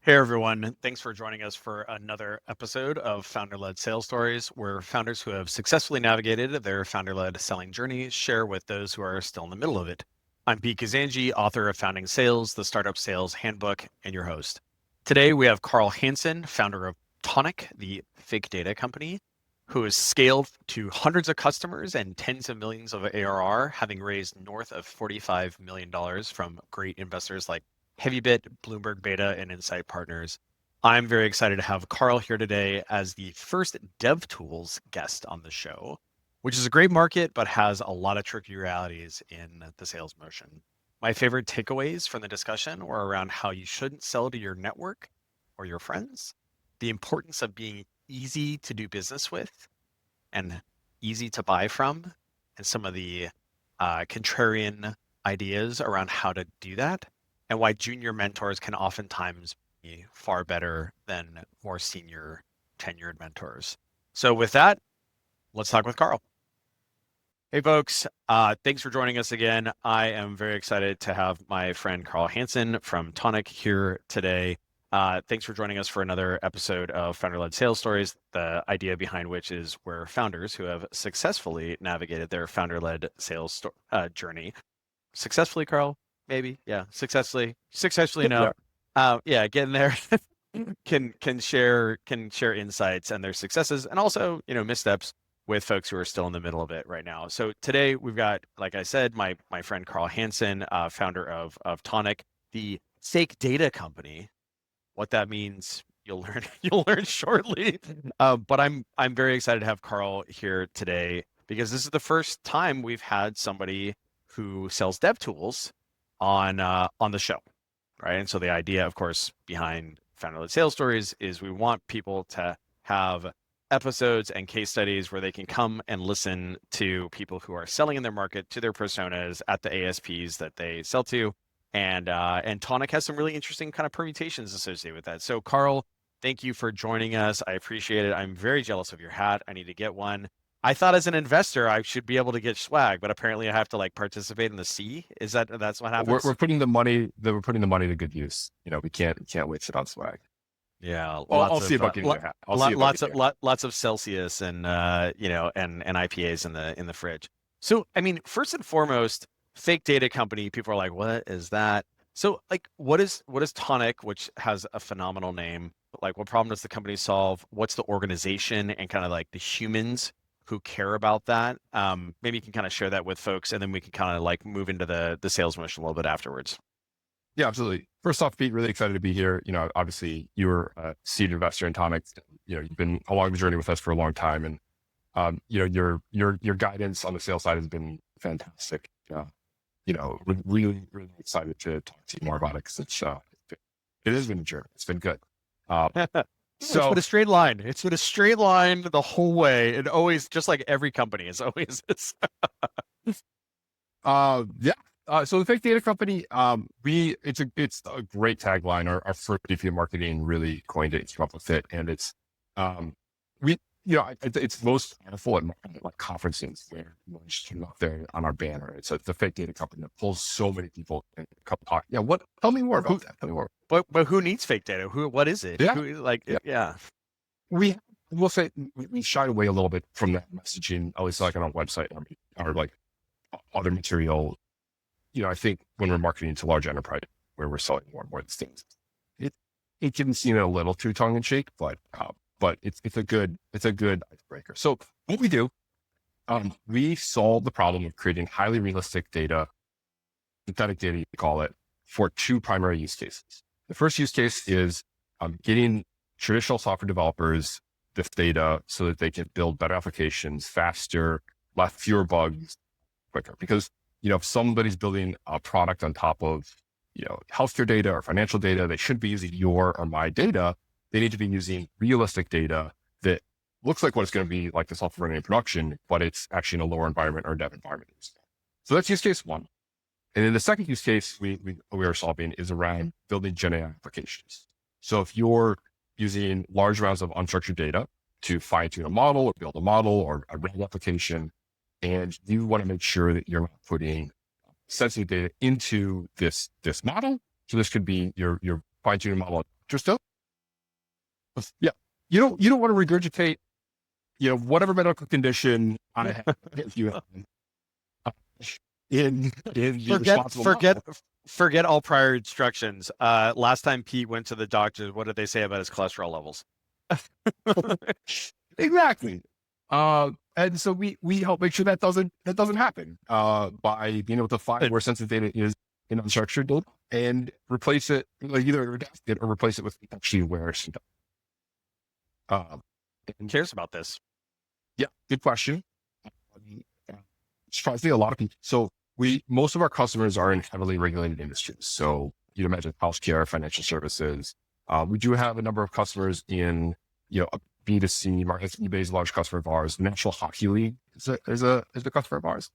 Hey everyone, thanks for joining us for another episode of Founder-Led Sales Stories, where founders who have successfully navigated their founder-led selling journey share with those who are still in the middle of it. I'm Pete Kazanji, author of Founding Sales, the Startup Sales Handbook, and your host. Today we have Karl Hanson, founder of Tonic, the fake data company, who has scaled to hundreds of customers and tens of millions of ARR, having raised north of $45 million from great investors like Heavybit, Bloomberg Beta, and Insight Partners. I'm very excited to have Karl here today as the first DevTools guest on the show, which is a great market, but has a lot of tricky realities in the sales motion. My favorite takeaways from the discussion were around how you shouldn't sell to your network or your friends, the importance of being easy to do business with and easy to buy from, and some of the contrarian ideas around how to do that, and why junior mentors can oftentimes be far better than more senior tenured mentors. So with that, let's talk with Karl. Hey folks, thanks for joining us again. I am very excited to have my friend Karl Hanson from Tonic here today. Thanks for joining us for another episode of Founder-Led Sales Stories, the idea behind which is where founders who have successfully navigated their founder-led sales journey. Successfully, Karl? Maybe, yeah. Successfully, no. Yeah, getting there. can share insights and their successes, and also missteps with folks who are still in the middle of it right now. So today we've got, like I said, my friend Karl Hanson, founder of Tonic, the fake data company. What that means, you'll learn shortly. But I'm very excited to have Karl here today because this is the first time we've had somebody who sells dev tools on the show, right? And so the idea, of course, behind Founder-Led Sales Stories is we want people to have episodes and case studies where they can come and listen to people who are selling in their market to their personas at the ASPs that they sell to. And Tonic has some really interesting kind of permutations associated with that. So Karl, thank you for joining us. I appreciate it. I'm very jealous of your hat. I need to get one. I thought as an investor I should be able to get swag, but apparently I have to participate in the C. That's what happens? We're putting the money to good use. We can't waste it on swag. Yeah, I'll see about getting a hat. Lots of Celsius and and IPAs in the fridge. So I mean, first and foremost, fake data company. People are like, what is that? So what is Tonic, which has a phenomenal name? What problem does the company solve? What's the organization and kind of the humans who care about that? Maybe you can kind of share that with folks, and then we can kind of move into the sales motion a little bit afterwards. Yeah, absolutely. First off, Pete, really excited to be here. Obviously you're a seed investor in Tonic. You've been along the journey with us for a long time, and your guidance on the sales side has been fantastic. Really excited to talk to you more about it because it has been a journey. It's been good. It's been a straight line. It's been a straight line the whole way, and always, just like every company, it's always is. So the fake data company, it's a great tagline. Our first VP of marketing really coined it, came up with it, and it's it's most powerful at conferences where we just came up there on our banner. It's the fake data company that pulls so many people and come talk. Yeah, tell me more about that. Tell me more. But who needs fake data? What is it? Yeah. We'll say we shied away a little bit from that messaging, at least on our website or other material. I think when we're marketing to large enterprise where we're selling more and more of these things, it can seem a little too tongue in cheek, but it's a good icebreaker. So what we do, we solve the problem of creating highly realistic data, synthetic data, you call it, for two primary use cases. The first use case is getting traditional software developers this data so that they can build better applications faster, fewer bugs, quicker. Because if somebody's building a product on top of healthcare data or financial data, they shouldn't be using your or my data. They need to be using realistic data that looks like what it's going to be like the software running in production, but it's actually in a lower environment or dev environment. So that's use case one. And then the second use case we are solving is around building Gen AI applications. So if you're using large amounts of unstructured data to fine tune a model or build a model or a RAG application, and you want to make sure that you're not putting sensitive data into this model. So this could be your fine tuning model Just don't. Yeah. You don't want to regurgitate, whatever medical condition I have, if you have, in the responsible model. Forget all prior instructions. Last time Pete went to the doctor, what did they say about his cholesterol levels? Exactly. And so we help make sure that doesn't happen by being able to find where sensitive data is in unstructured data and replace it, like either redact it or replace it with actually aware stuff. Who cares about this? Yeah, good question. Surprisingly, a lot of people. So most of our customers are in heavily regulated industries. So you'd imagine healthcare, financial services. We do have a number of customers in, a B2C market. eBay is a large customer of ours. National Hockey League is a customer of ours.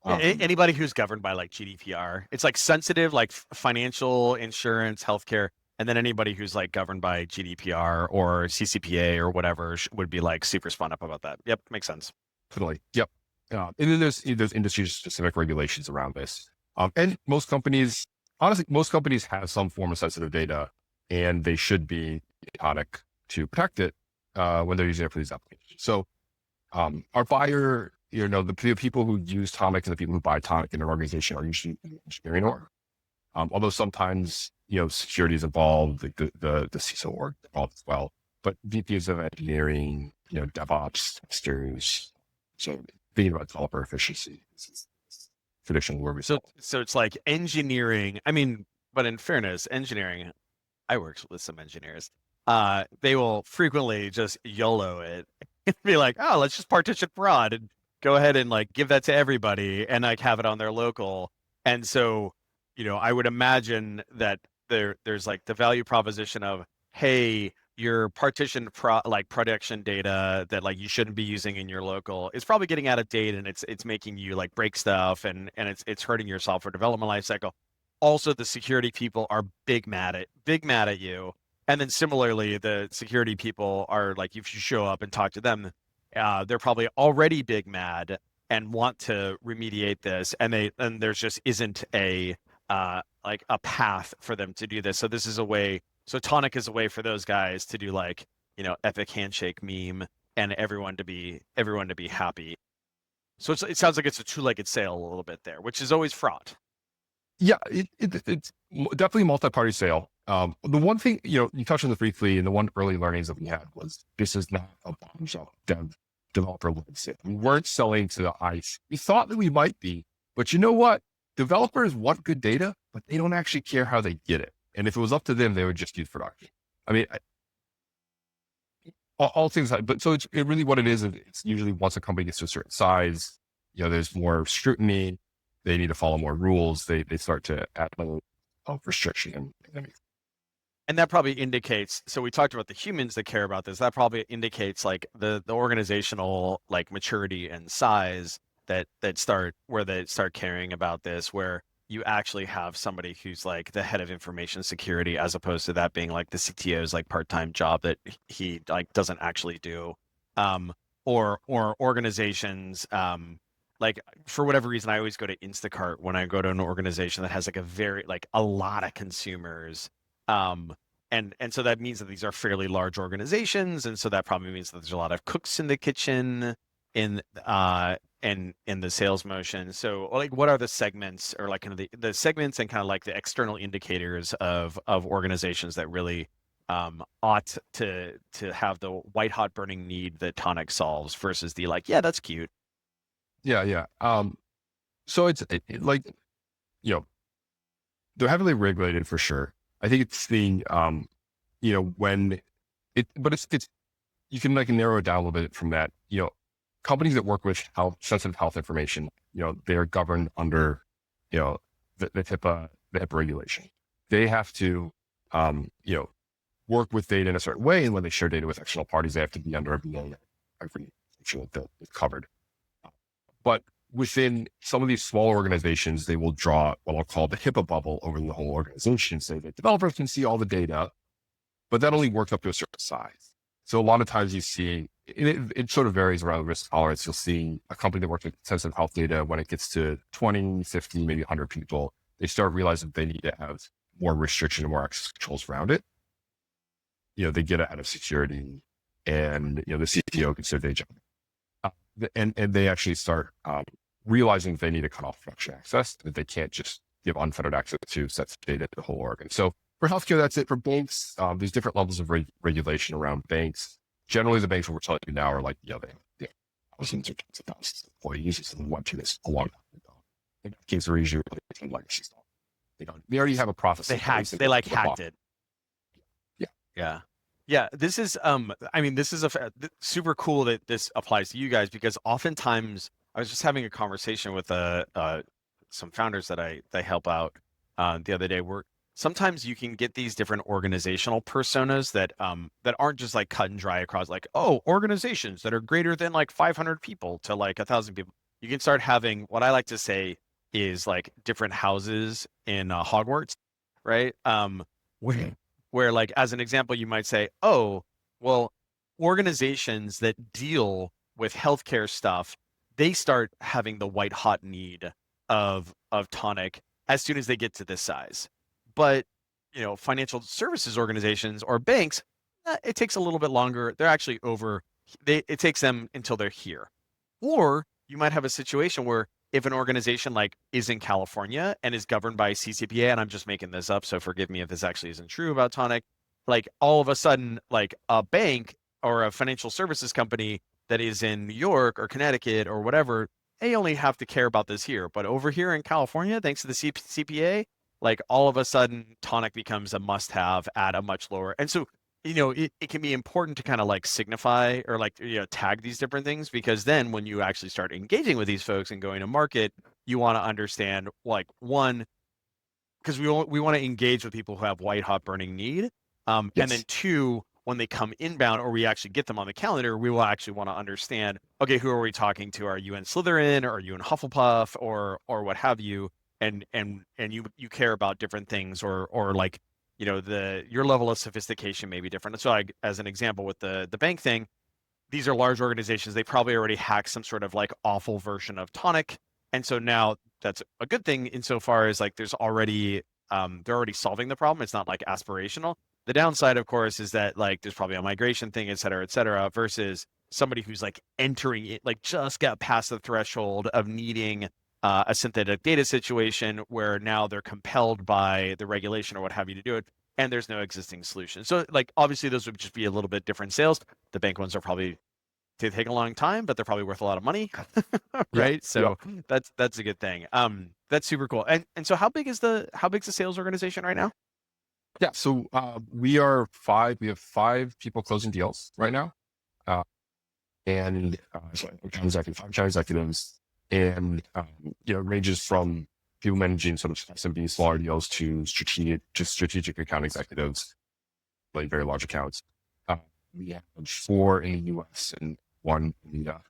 Anybody who's governed by like GDPR, it's like sensitive, like financial, insurance, healthcare, and then anybody who's like governed by GDPR or CCPA or whatever would be like super spun up about that. Yep, makes sense. Totally. Yep. And then there's industry specific regulations around this. And most companies have some form of sensitive data, and they should be Tonic to protect it when they're using it for these applications. So our buyer, the people who use Tonic and the people who buy Tonic in an organization are usually engineering org. Although sometimes, security is involved, the CISO org involved as well. But VPs of engineering, DevOps, testers, so thinking about developer efficiency is traditional where we so it's like engineering. I mean, but in fairness, engineering, I worked with some engineers. They will frequently just YOLO it and be like, oh, let's just partition broad and go ahead and like give that to everybody and like have it on their local. And so, I would imagine that there's like the value proposition of, hey, your partitioned production data that like you shouldn't be using in your local is probably getting out of date, and it's making you like break stuff, and it's hurting your software development lifecycle. Also, the security people are big mad at you. And then similarly, the security people are like, if you show up and talk to them, they're probably already big mad and want to remediate this, and there's just isn't a like a path for them to do this. So this is a way. So Tonic is a way for those guys to do like, epic handshake meme and everyone to be happy. So it sounds like it's a two-legged sale a little bit there, which is always fraught. Yeah, it's definitely a multi-party sale. The one thing, you touched on this briefly, and the one early learnings that we had was this is not a bombshell developer-led sale. We weren't selling to the ICE. We thought that we might be, but you know what? Developers want good data, but they don't actually care how they get it. And if it was up to them, they would just use production. I mean, all things, but so it's really what it is. It's usually once a company gets to a certain size, there's more scrutiny. They need to follow more rules. They start to add a little of restriction. And that probably indicates, so we talked about the humans that care about this. That probably indicates like the organizational like maturity and size that start caring about this, where you actually have somebody who's like the head of information security, as opposed to that being like the CTO's like part-time job that he like doesn't actually do. Or organizations, like for whatever reason, I always go to Instacart when I go to an organization that has like a lot of consumers. And so that means that these are fairly large organizations. And so that probably means that there's a lot of cooks in the kitchen in the sales motion. So like, what are the segments, or like kind of the segments and kind of like the external indicators of organizations that really ought to have the white hot burning need that Tonic solves versus the like, yeah, that's cute. Yeah. So it's like, they're heavily regulated for sure. I think it's the, but it's, you can like narrow it down a little bit from that, companies that work with sensitive health information, they are governed under, the HIPAA regulation. They have to, work with data in a certain way. And when they share data with external parties, they have to be under a BA regulation that is covered. But within some of these smaller organizations, they will draw what I'll call the HIPAA bubble over the whole organization, say that developers can see all the data, but that only works up to a certain size. So a lot of times you see, it sort of varies around risk tolerance. You'll see a company that works with sensitive health data, when it gets to 20, 50, maybe 100 people, they start realizing they need to have more restriction and more access controls around it. they get out of security, and the CTO gets their day job, and they actually start realizing that they need to cut off production access, that they can't just give unfettered access to sets of data to the whole org. And so for healthcare, that's it. For banks, there's different levels of regulation around banks. Generally, the banks what we're telling you now are like, they have thousands or tens of thousands of employees. It's the web team is a long time ago. In that case, are usually legacy stuff. They already have a process. They hacked it. Yeah. Yeah. Yeah. This is, this is super cool that this applies to you guys, because oftentimes I was just having a conversation with some founders that I help out the other day, where sometimes you can get these different organizational personas that aren't just like cut and dry across like, oh, organizations that are greater than like 500 people to like 1,000 people. You can start having what I like to say is like different houses in Hogwarts, right? Where like, as an example, you might say, oh, well, organizations that deal with healthcare stuff, they start having the white hot need of Tonic as soon as they get to this size. But, financial services organizations or banks, it takes a little bit longer. They're actually it takes them until they're here. Or you might have a situation where if an organization like is in California and is governed by CCPA, and I'm just making this up, so forgive me if this actually isn't true about Tonic, like all of a sudden, like a bank or a financial services company that is in New York or Connecticut or whatever, they only have to care about this here. But over here in California, thanks to the CPA, like all of a sudden Tonic becomes a must-have at a much lower. And so, it can be important to kind of like signify or like, tag these different things, because then when you actually start engaging with these folks and going to market, you want to understand, like, one, because we want to engage with people who have white hot burning need. And then two, when they come inbound or we actually get them on the calendar, we will actually want to understand, okay, who are we talking to? Are you in Slytherin, or are you in Hufflepuff, or what have you? And you care about different things, or like, your level of sophistication may be different. So as an example with the bank thing, these are large organizations. They probably already hacked some sort of like awful version of Tonic. And so now that's a good thing insofar as like they're already solving the problem. It's not like aspirational. The downside, of course, is that like there's probably a migration thing, et cetera, versus somebody who's like entering it, like just got past the threshold of needing a synthetic data situation where now they're compelled by the regulation or what have you to do it, and there's no existing solution. So like obviously those would just be a little bit different sales. The bank ones are probably, they take a long time, but they're probably worth a lot of money, right? So that's a good thing. That's super cool. And so how big's the sales organization right now? Yeah, so we have 5 people closing deals right now, and five account executives, and ranges from people managing sort of SMB smaller deals to strategic account executives, like very large accounts. We have 4 in the US and 1 in India,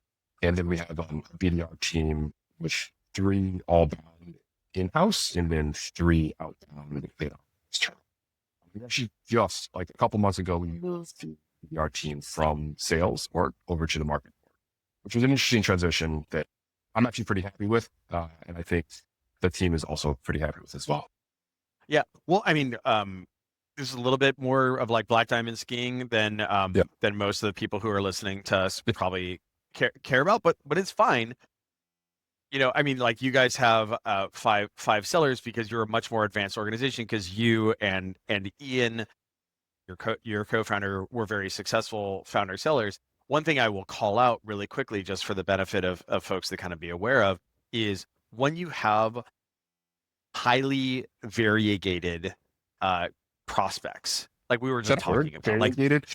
and then we have a BDR team with 3 all bound in-house and then 3 outbound external. We actually just like a couple months ago, we moved the BDR team from sales work over to the market work, which was an interesting transition that I'm actually pretty happy with. And I think the team is also pretty happy with as well. Yeah. Well, I mean, this is a little bit more of like black diamond skiing than most of the people who are listening to us probably care about, but it's fine. I mean, like you guys have 5 sellers because you're a much more advanced organization, because you and Ian, your co-founder, were very successful founder sellers. One thing I will call out really quickly, just for the benefit of folks to kind of be aware of, is when you have highly variegated prospects, like we were just talking about, variegated?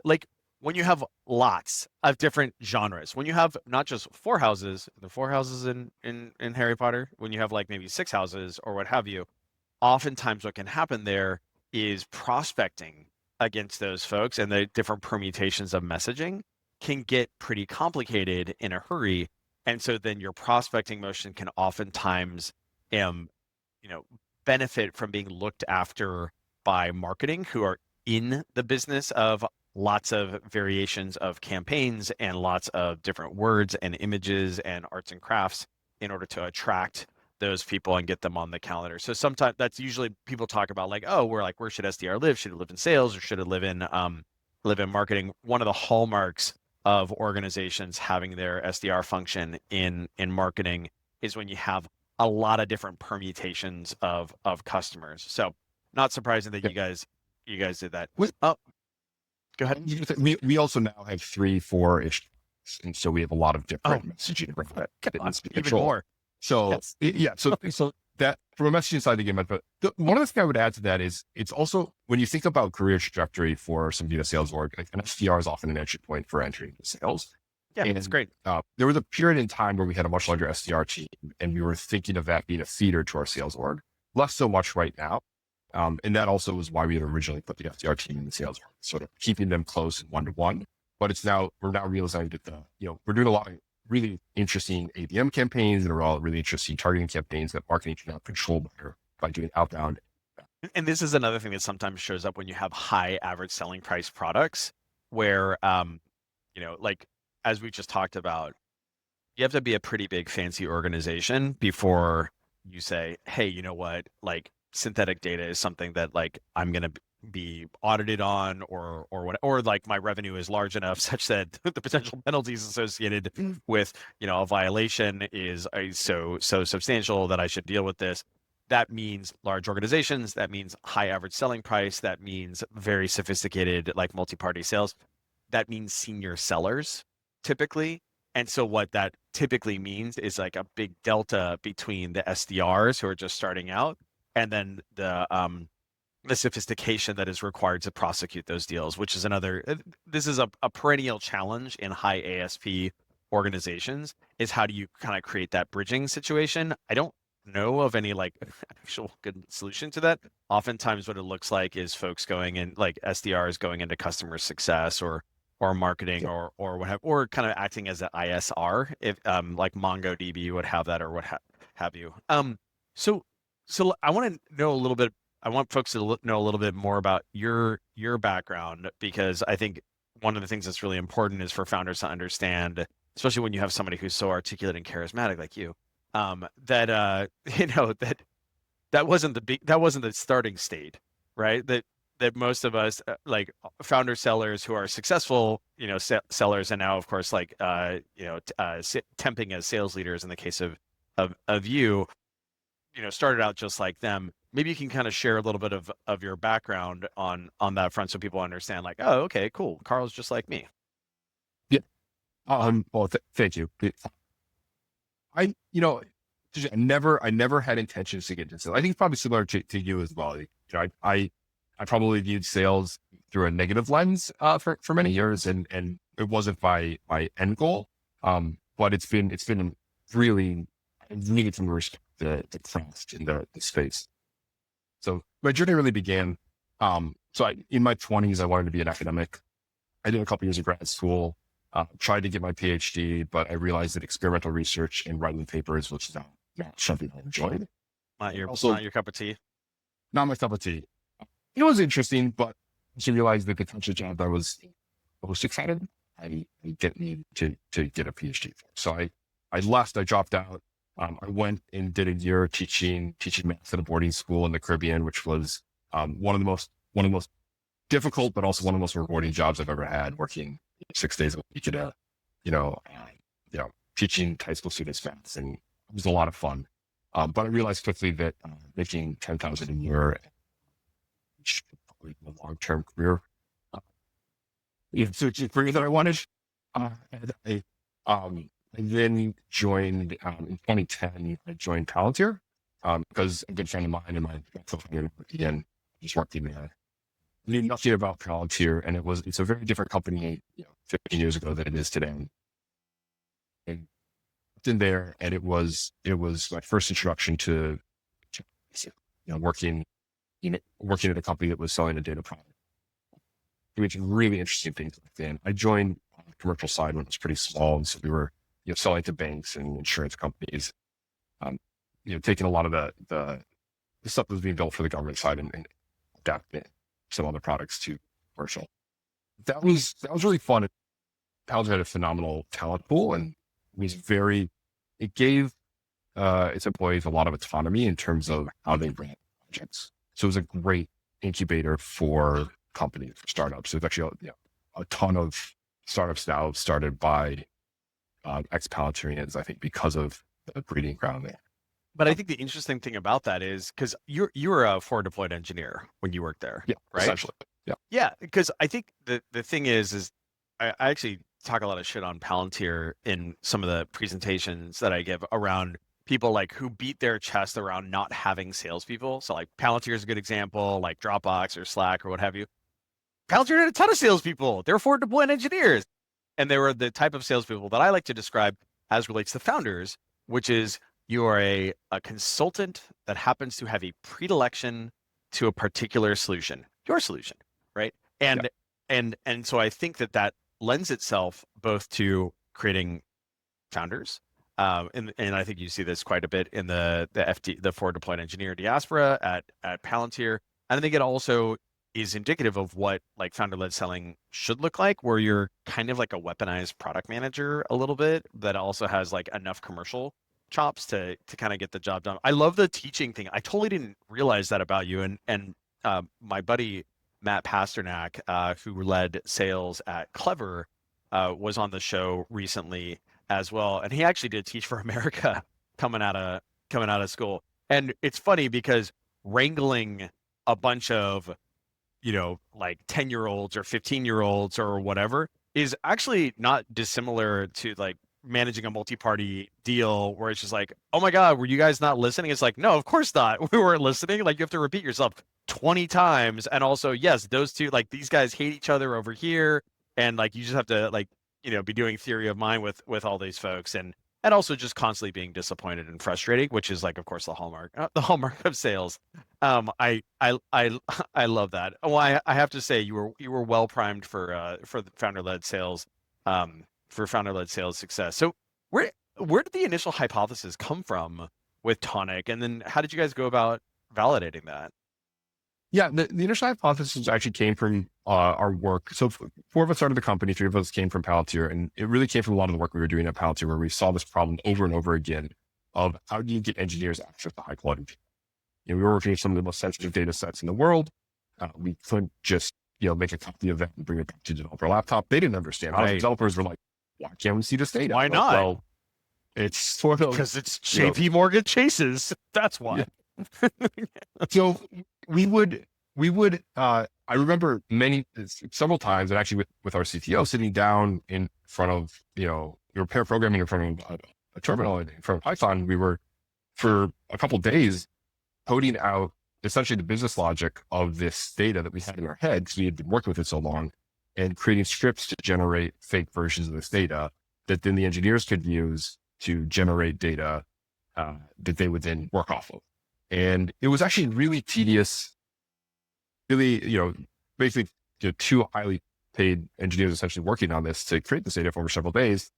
like when you have lots of different genres, when you have not just 4 houses, the 4 houses in Harry Potter, when you have like maybe 6 houses or what have you, oftentimes what can happen there is prospecting against those folks, and the different permutations of messaging can get pretty complicated in a hurry. And so then your prospecting motion can oftentimes, benefit from being looked after by marketing, who are in the business of lots of variations of campaigns and lots of different words and images and arts and crafts in order to attract those people and get them on the calendar. So sometimes that's usually people talk about like, oh, where should SDR live? Should it live in sales or should it live in marketing? One of the hallmarks of organizations having their SDR function in marketing is when you have a lot of different permutations of customers. So not surprising that Yeah. you guys did that. With- Oh, go ahead. We also now have 3, 4-ish, and so we have a lot of different messaging that fitness Even control. more. So Yes. yeah, so that from a messaging side again, but one of the things I would add to that is it's also when you think about career trajectory for somebody in a sales org, like an SDR is often an entry point for entry into sales. Yeah, and it's great. There was a period in time where we had a much larger SDR team, and we were thinking of that being a feeder to our sales org. Less so much right now. And that also was why we had originally put the SDR team in the sales org, sort of keeping them close and one-to-one. But we're now realizing that we're doing a lot of really interesting ABM campaigns and are all really interesting targeting campaigns that marketing can now control better by doing outbound. And this is another thing that sometimes shows up when you have high average selling price products where, like as we just talked about, you have to be a pretty big fancy organization before you say, hey, you know what, like synthetic data is something that like I'm going to be audited on or like my revenue is large enough such that the potential penalties associated with, a violation is so substantial that I should deal with this. That means large organizations, that means high average selling price, that means very sophisticated like multi-party sales, that means senior sellers typically. And so what that typically means is like a big delta between the SDRs who are just starting out and then the sophistication that is required to prosecute those deals, which is this is a perennial challenge in high ASP organizations, is how do you kind of create that bridging situation? I don't know of any like actual good solution to that. Oftentimes what it looks like is folks going in, like SDRs going into customer success or marketing or what or kind of acting as an ISR if like MongoDB would have that or what have you. So I want to know a little bit. I want folks to know a little bit more about your background, because I think one of the things that's really important is for founders to understand, especially when you have somebody who's so articulate and charismatic like you, that that wasn't the starting state, right? That most of us like founder sellers who are successful, sellers, and now of course like temping as sales leaders in the case of you, started out just like them. Maybe you can kind of share a little bit of your background on that front so people understand like, oh, okay, cool. Karl's just like me. Yeah. Well, thank you. I never had intentions to get into sales. I think it's probably similar to you as well. I probably viewed sales through a negative lens for many years, and it wasn't my end goal. But it's been really some respect the craft in the space. So my journey really began. In my 20s, I wanted to be an academic. I did a couple years of grad school, tried to get my PhD, but I realized that experimental research and writing papers was not something I enjoyed. Not your cup of tea. Not my cup of tea. It was interesting, but I realized that the types of job I was most excited, I didn't need to get a PhD. So I left, I dropped out. I went and did a year teaching math at a boarding school in the Caribbean, which was one of the most difficult, but also one of the most rewarding jobs I've ever had, working 6 days a week at teaching high school students math, and it was a lot of fun. But I realized quickly that making $10,000 a year, probably a long-term career, career that I wanted. I then joined in 2010. I joined Palantir because a good friend of mine and my co-founder again just working there. I knew nothing about Palantir, and it's a very different company 15 years ago than it is today. And in there, and it was my first introduction to working at a company that was selling a data product. Which really interesting things back then. I joined on the commercial side when it was pretty small, and so we were selling to banks and insurance companies. Taking a lot of the stuff that was being built for the government side and adapting some other products to commercial. That was really fun. Palantir had a phenomenal talent pool, and it gave its employees a lot of autonomy in terms of how they ran projects. So it was a great incubator for companies, for startups. There's actually a ton of startups now started by ex-Palantirians, I think, because of the breeding ground there. But I think the interesting thing about that is because you were a forward deployed engineer when you worked there, Yeah, right? essentially. Yeah. Yeah, because I think the thing is I actually talk a lot of shit on Palantir in some of the presentations that I give around people like who beat their chest around not having salespeople. So like Palantir is a good example, like Dropbox or Slack or what have you. Palantir had a ton of salespeople. They were forward deployed engineers. And they were the type of salespeople that I like to describe as relates to founders, which is you are a consultant that happens to have a predilection to a particular solution, your solution, right? Yeah. And so I think that lends itself both to creating founders, and I think you see this quite a bit in the forward deployed engineer diaspora at Palantir. And I think it also is indicative of what like founder-led selling should look like, where you're kind of like a weaponized product manager a little bit that also has like enough commercial chops to kind of get the job done. I love the teaching thing. I totally didn't realize that about you. And my buddy Matt Pasternak, who led sales at Clever, was on the show recently as well, and he actually did Teach for America coming out of school. And it's funny because wrangling a bunch of like 10-year-olds or 15-year-olds or whatever is actually not dissimilar to like managing a multi-party deal where it's just like, oh my God, were you guys not listening? It's like, no, of course not. We weren't listening. Like you have to repeat yourself 20 times. And also, yes, those two, like these guys hate each other over here. And like you just have to like, be doing theory of mind with all these folks and also just constantly being disappointed and frustrating, which is like, of course, the hallmark of sales. I love that. Well, I have to say you were well primed for the founder-led sales, for founder-led sales success. So where did the initial hypothesis come from with Tonic, and then how did you guys go about validating that? Yeah, the initial hypothesis actually came from our work. So four of us started the company, three of us came from Palantir, and it really came from a lot of the work we were doing at Palantir, where we saw this problem over and over again of how do you get engineers access to high quality data? We were working with some of the most sensitive data sets in the world. We couldn't just make a copy of that and bring it back to the developer laptop. They didn't understand. Right. Developers were like, "Why can't we see this data? Why not?" Well, it's sort of because it's JP Morgan Chases. That's why. Yeah. So we would, I remember several times, and actually with our CTO sitting down in front of, your pair programming in front of a terminal in front of Python, we were for a couple of days coding out essentially the business logic of this data that we had in our head because we had been working with it so long, and creating scripts to generate fake versions of this data that then the engineers could use to generate data that they would then work off of. And it was actually really tedious, really, basically two highly paid engineers essentially working on this to create this data for over several days.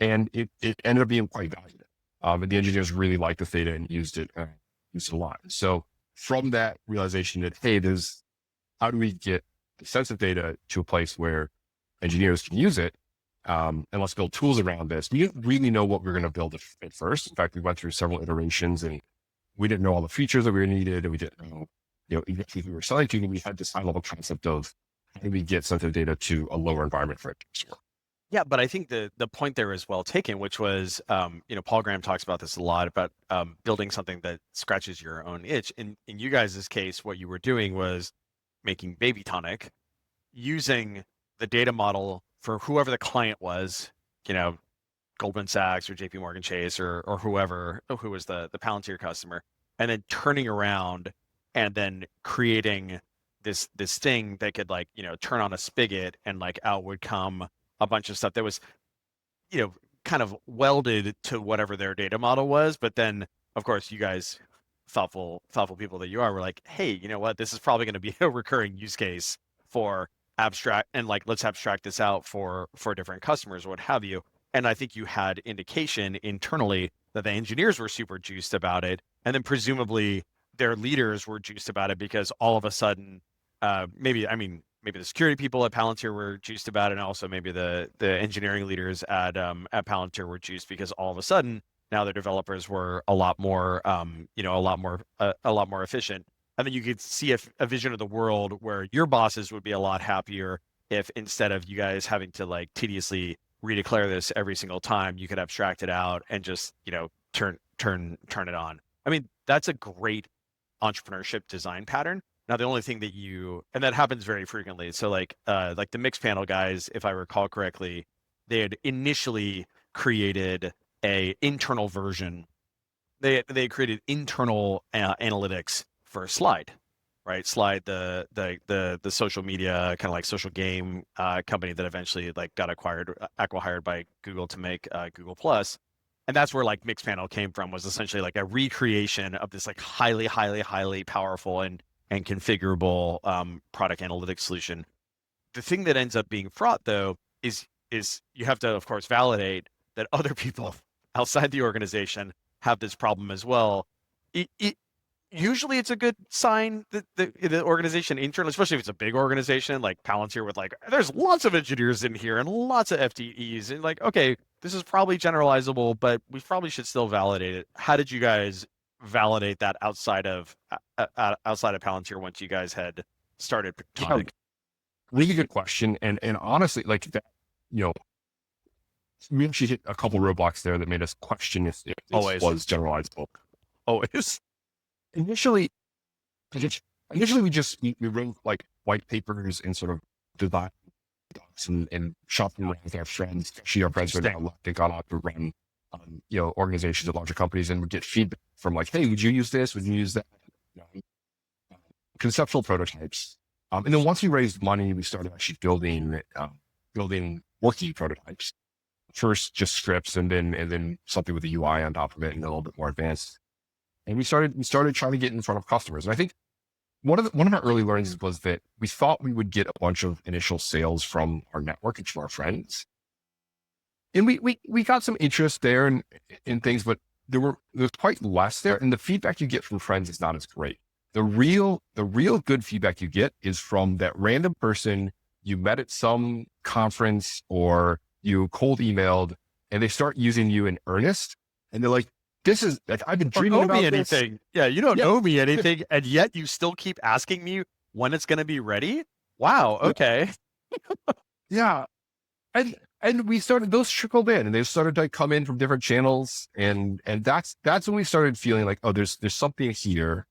And it ended up being quite valuable. And the engineers really liked the data and used it a lot. So from that realization that, hey, how do we get the sensitive data to a place where engineers can use it? And let's build tools around this. We didn't really know what we were going to build at first. In fact, we went through several iterations and we didn't know all the features that we needed, and we didn't know, exactly who we were selling to. And we had this high level concept of how do we get sensitive data to a lower environment for it to work. Yeah, but I think the point there is well taken, which was, Paul Graham talks about this a lot about building something that scratches your own itch. In you guys' case, what you were doing was making baby Tonic, using the data model for whoever the client was, Goldman Sachs or JP Morgan Chase or whoever who was the Palantir customer, and then turning around and then creating this thing that could like, turn on a spigot and like out would come a bunch of stuff that was, kind of welded to whatever their data model was. But then of course you guys, thoughtful people that you are, were like, hey, you know what? This is probably going to be a recurring use case for abstract and like, let's abstract this out for different customers or what have you. And I think you had indication internally that the engineers were super juiced about it. And then presumably their leaders were juiced about it because all of a sudden, maybe the security people at Palantir were juiced about it. And also maybe the engineering leaders at Palantir were juiced because all of a sudden Now their developers were a lot more, a lot more efficient. And then you could see a vision of the world where your bosses would be a lot happier if instead of you guys having to like tediously redeclare this every single time, you could abstract it out and just, turn it on. I mean, that's a great entrepreneurship design pattern. Now, the only thing and that happens very frequently. So like the mixed panel guys, if I recall correctly, they had initially created a internal version. They created internal analytics for Slide, right? Slide, the social media kind of like social game company that eventually like got acquired by Google to make Google Plus. And that's where like Mixpanel came from, was essentially like a recreation of this like highly, highly, highly powerful and configurable product analytics solution. The thing that ends up being fraught though is you have to of course validate that other people outside the organization have this problem as well. It usually it's a good sign that the organization internal, especially if it's a big organization like Palantir with like, there's lots of engineers in here and lots of FTEs and like, okay, this is probably generalizable, but we probably should still validate it. How did you guys validate that outside of Palantir once you guys had started Tonic? Really good question. And honestly, like that, you know, we actually hit a couple roadblocks there that made us question if this Always. was generalizable. Always. Initially we wrote like white papers and sort of design docs and shop them around with our friends. Actually, our friends were now they got out to run, organizations at larger companies and would get feedback from like, hey, would you use this? Would you use that? Conceptual prototypes. And then once we raised money, we started actually building working prototypes. First, just scripts, and then something with a UI on top of it, and a little bit more advanced. And we started trying to get in front of customers. And I think one of our early learnings was that we thought we would get a bunch of initial sales from our network and from our friends, and we got some interest there in things, but there was quite less there. And the feedback you get from friends is not as great. The real good feedback you get is from that random person you met at some conference or you cold emailed, and they start using you in earnest, and they're like, "This is like I've been dreaming about this." Anything. Yeah, you don't owe me anything, and yet you still keep asking me when it's going to be ready. Wow. Okay. Yeah, and we started, those trickled in, and they started to come in from different channels, and that's when we started feeling like, oh, there's something here.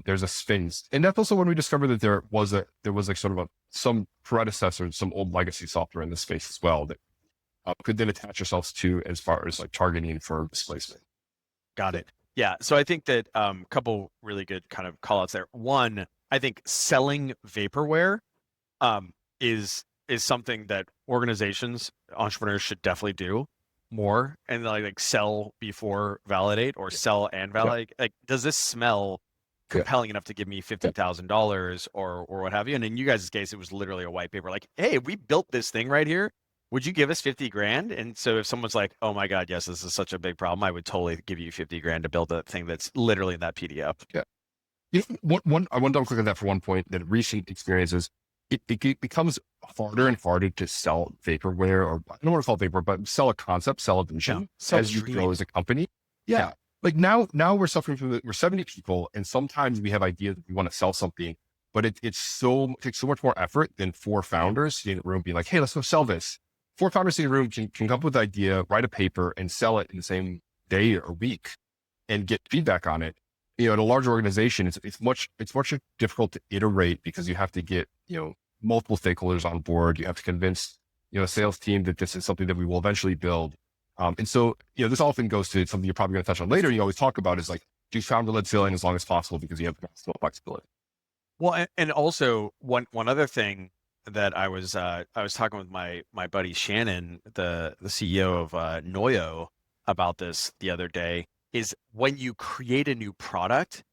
There's a space, and that's also when we discovered that there was like sort of some predecessor, some old legacy software in the space as well that could then attach yourselves to as far as like targeting for displacement. Got it. Yeah. So I think that a couple really good kind of call outs there. One, I think selling vaporware is something that organizations, entrepreneurs should definitely do more, and like sell before validate, or sell and validate. Like, does this smell compelling enough to give me $50,000 or what have you? And in you guys' case, it was literally a white paper like, hey, we built this thing right here. Would you give us 50 grand? And so if someone's like, oh my God, yes, this is such a big problem, I would totally give you 50 grand to build a thing that's literally in that PDF. Yeah. I want to double click on that for one point, that recent experiences, it becomes harder and harder to sell vaporware, or I don't want to call it vapor, but sell a concept, sell a vision as you grow as a company. Yeah. Like now we're suffering from we're 70 people, and sometimes we have ideas that we want to sell something, but it takes so much more effort than 4 founders sitting in a room being like, hey, let's go sell this. 4 founders in a room can come up with an idea, write a paper, and sell it in the same day or week, and get feedback on it. At a large organization, it's much difficult to iterate, because you have to get multiple stakeholders on board. You have to convince a sales team that this is something that we will eventually build. And so this often goes to something you're probably going to touch on later. You always talk about is like, do founder-led selling as long as possible, because you have maximum flexibility. Well, and also one other thing that I was talking with my buddy Shannon, the CEO of Noyo, about this the other day, is when you create a new product,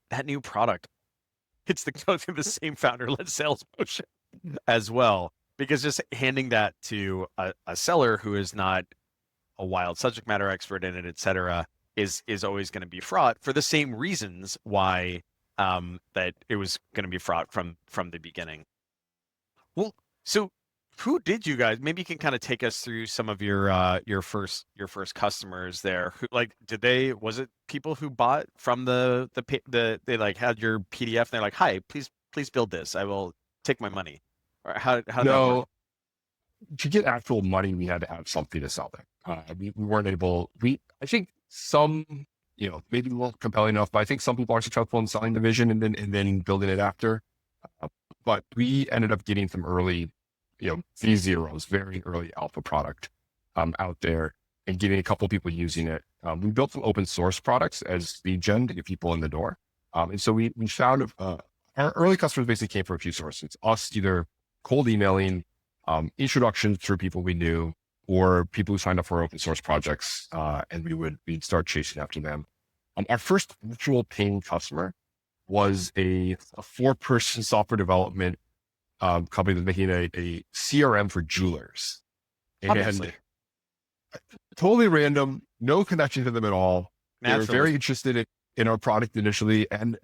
that new product it's to go through the same founder-led sales motion as well, because just handing that to a seller who is not a wild subject matter expert in it, et cetera, is always going to be fraught for the same reasons why that it was going to be fraught from the beginning. Well, so Who did you guys? Maybe you can kind of take us through some of your first customers there. Who like did they was it people who bought from they like had your PDF and they're like, "Hi, please build this. I will take my money." Or how did that work? No, to get actual money, we had to have something to sell there. We weren't able, I think some, maybe a little compelling enough, but I think some people are successful in selling the vision and then building it after. But we ended up getting some early, V0s, very early alpha product out there and getting a couple of people using it. We built some open source products as lead gen to get people in the door. And so we found our early customers basically came from a few sources. Us either cold emailing, introductions through people we knew, or people who signed up for open source projects, and we'd start chasing after them. Our first actual paying customer was a 4-person software development company that's making a CRM for jewelers. Obviously. And totally random, no connection to them at all. They were Naturally. very interested in our product initially, and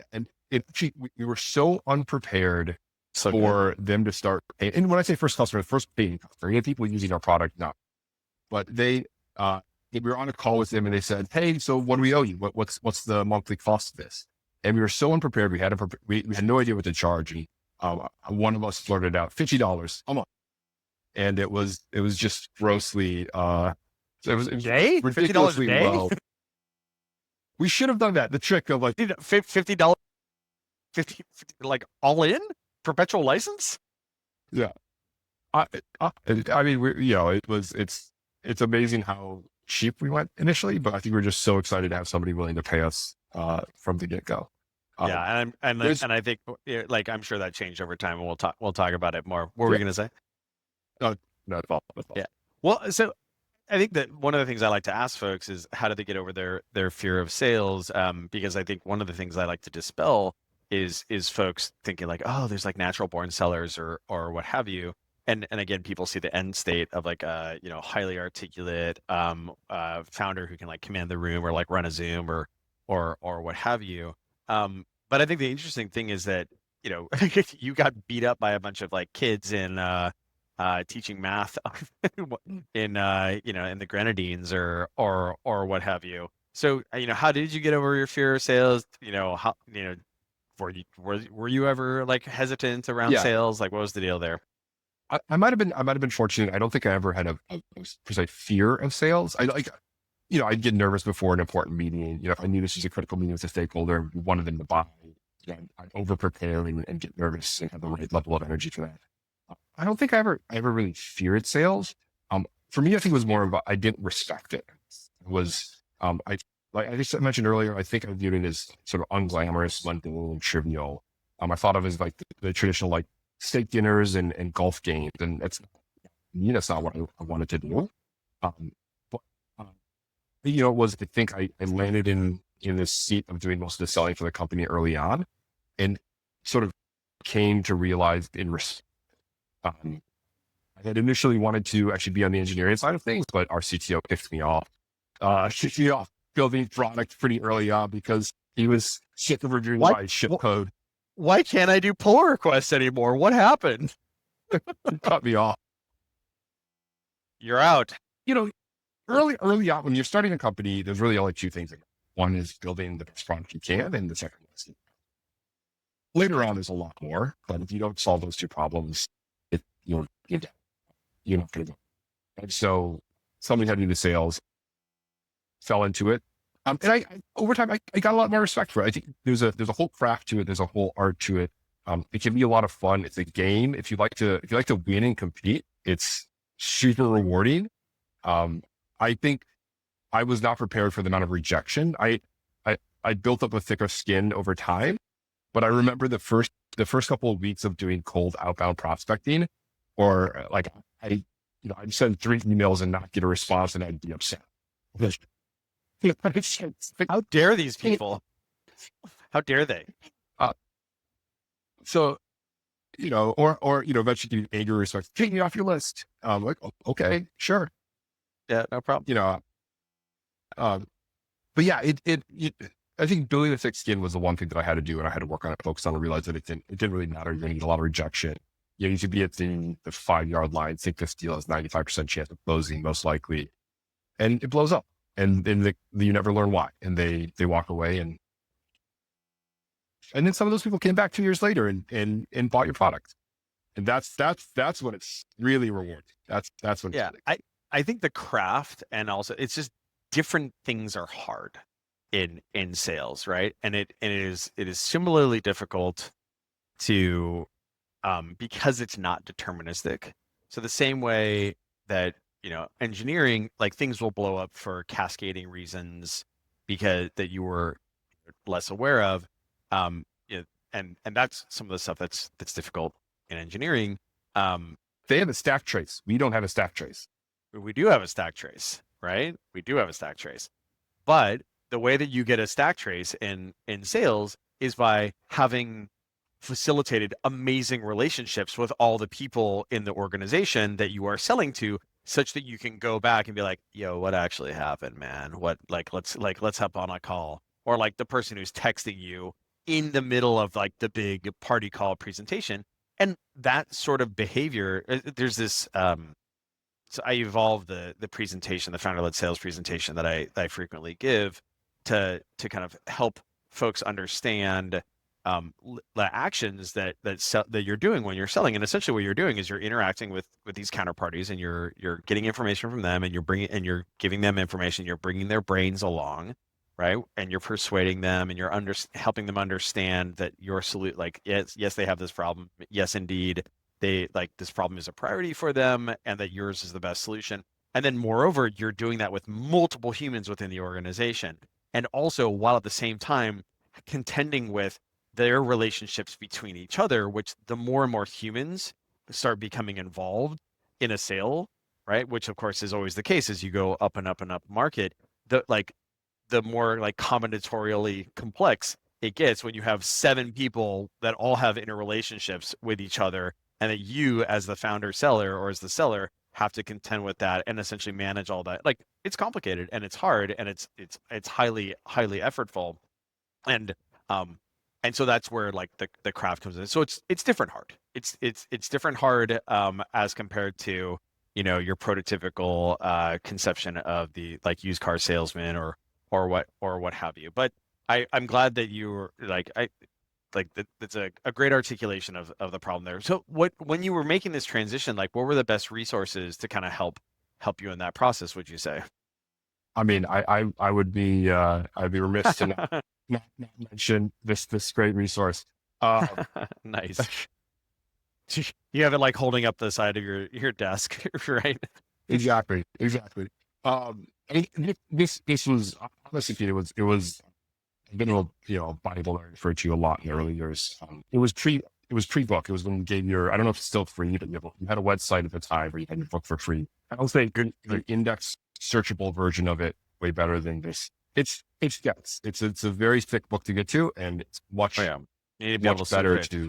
we were so unprepared So for them to start paying. And when I say first customer, first paying customer, we had people using our product now, but we were on a call with them and they said, "Hey, so what do we owe you? What's the monthly cost of this?" And we were so unprepared. We had no idea what to charge. And, one of us flirted out $50 a month, and it was just grossly, it was day? $50 a ridiculously day? low. We should have done that. The trick of like $50, 50 like all in perpetual license? yeah. I mean, it's amazing how cheap we went initially, but I think we're just so excited to have somebody willing to pay us from the get go. Yeah, and I think like I'm sure that changed over time, and we'll talk about it more. What were you gonna say? No, that's all. Yeah. Well, so I think that one of the things I like to ask folks is how do they get over their fear of sales? Because I think one of the things I like to dispel is folks thinking like, oh, there's like natural born sellers or what have you. And again, people see the end state of like a highly articulate founder who can like command the room or like run a Zoom or what have you. But I think the interesting thing is that you got beat up by a bunch of like kids in teaching math in in the Grenadines or what have you. So how did you get over your fear of sales? How were you ever like hesitant around Yeah, sales? Like what was the deal there? I might have been fortunate. I don't think I ever had a precise fear of sales. I like, I'd get nervous before an important meeting. If I knew this was a critical meeting with a stakeholder, we wanted them to buy, I'd over prepare and get nervous and have the right level of energy for that. I don't think I ever really feared sales. For me, I think it was more of I didn't respect it. It was, like I just mentioned earlier, I think I viewed it as sort of unglamorous, mundane, and trivial. I thought of it as like the traditional like steak dinners and golf games, and that's not what I wanted to do. But it was, I think I landed in this seat of doing most of the selling for the company early on, and sort of came to realize I had initially wanted to actually be on the engineering side of things, but our CTO kicked me off building product pretty early on because he was sick of reviewing my ship code. Why can't I do pull requests anymore? What happened? He cut me off. You're out. Early on, when you're starting a company, there's really only two things. One is building the best product you can, and the second is later on, there's a lot more. But if you don't solve those two problems, you're not going to go. And so somebody had to do the sales, fell into it. And I over time, I got a lot more respect for it. I think there's a whole craft to it. There's a whole art to it. It can be a lot of fun. It's a game. If you like to win and compete, it's super rewarding. I think I was not prepared for the amount of rejection. I built up a thicker skin over time, but I remember the first couple of weeks of doing cold outbound prospecting, or like I'd send 3 emails and not get a response, and I'd be upset. How dare these people? How dare they? So, or eventually getting angry respect, take me off your list. Like, okay, sure. Yeah, no problem. But yeah, I think building a thick skin was the one thing that I had to do, and I had to work on it, focus on, and realize that it didn't really matter. You're going to get a lot of rejection. You need to be at the 5-yard line, think this deal has 95% chance of closing, most likely. And it blows up. And then you never learn why. And they walk away. And then some of those people came back 2 years later and bought your product. And that's when it's really rewarding. That's when Yeah. it's I think the craft, and also it's just different things are hard in sales, right? And it is similarly difficult to because it's not deterministic. So the same way that, engineering, like things will blow up for cascading reasons because that you were less aware of. And that's some of the stuff that's difficult in engineering. they have a stack trace. We don't have a stack trace. We do have a stack trace, right? We do have a stack trace. But the way that you get a stack trace in sales is by having facilitated amazing relationships with all the people in the organization that you are selling to, such that you can go back and be like, yo, what actually happened, man? Let's hop on a call. Or like the person who's texting you in the middle of like the big party call presentation. And that sort of behavior, there's this so I evolved the presentation, the founder-led sales presentation that I frequently give to kind of help folks understand the actions that you're doing when you're selling. And essentially, what you're doing is you're interacting with these counterparties, and you're getting information from them, and you're giving them information. You're bringing their brains along, right? And you're persuading them, and you're helping them understand that your solution, like yes, they have this problem. Yes, indeed, they like this problem is a priority for them, and that yours is the best solution. And then moreover, you're doing that with multiple humans within the organization. And also, while at the same time contending with their relationships between each other, which the more and more humans start becoming involved in a sale, right? Which of course is always the case as you go up and up and up market, the more like combinatorially complex it gets when you have 7 people that all have interrelationships with each other, and that you as the founder seller or as the seller have to contend with that and essentially manage all that. Like it's complicated and it's hard and it's highly effortful. And so that's where like the craft comes in. So it's different hard. It's different hard as compared to, your prototypical conception of the like used car salesman or what have you. But I'm glad that you were that's a great articulation of the problem there. So when you were making this transition, like what were the best resources to kind of help you in that process, would you say? I mean, I would be I'd be remiss to not mention this great resource. Nice. You have it like holding up the side of your desk, right? Exactly. And this was honestly, Pete, it was I've been a Bible I referred to a lot in the early years. It was pre-book. It was when you gave I don't know if it's still free, but you had a website at the time where you had your book for free. I don't think the index searchable version of it way better than this. It's a very thick book to get to, and it's much, You need to be able much to better search to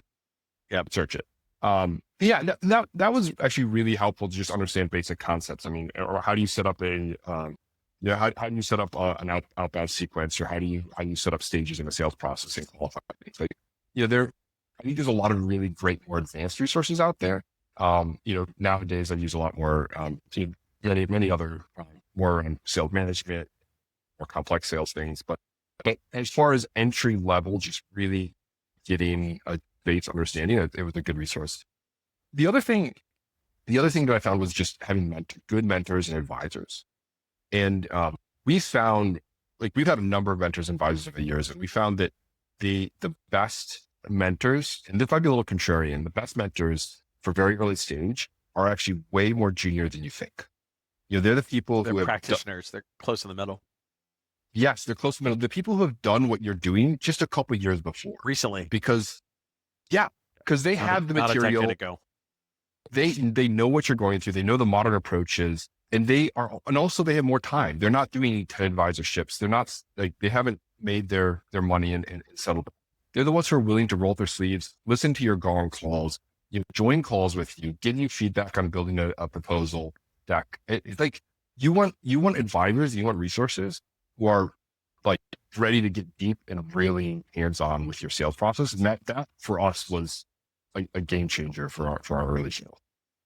Yep. search it. That was actually really helpful to just understand basic concepts. I mean, or how do you set up how do you set up an outbound sequence, or how do you set up stages in a sales process and qualify things? Like, I think there's a lot of really great, more advanced resources out there. Nowadays I use a lot more, many other more sales management, more complex sales things. But as far as entry level, just really getting a base understanding, it was a good resource. The other thing that I found was just having good mentors and advisors. And we found, like, we've had a number of mentors and advisors over the years, and we found that the best mentors, and this might be a little contrarian, the best mentors for very early stage are actually way more junior than you think. They're the people They're who have practitioners. They're close in the middle. Yes, they're close to the middle. The people who have done what you're doing just a couple of years before. Recently. Because they have the material. Not a decade ago. They know what you're going through. They know the modern approaches, and also they have more time. They're not doing any 10 advisorships. They're not they haven't made their money and settled. They're the ones who are willing to roll up their sleeves, listen to your gong calls, join calls with you, give you feedback on building a proposal deck. It's like you want advisors, you want resources who are like ready to get deep and really hands-on with your sales process. And that for us was a game changer for our early sales.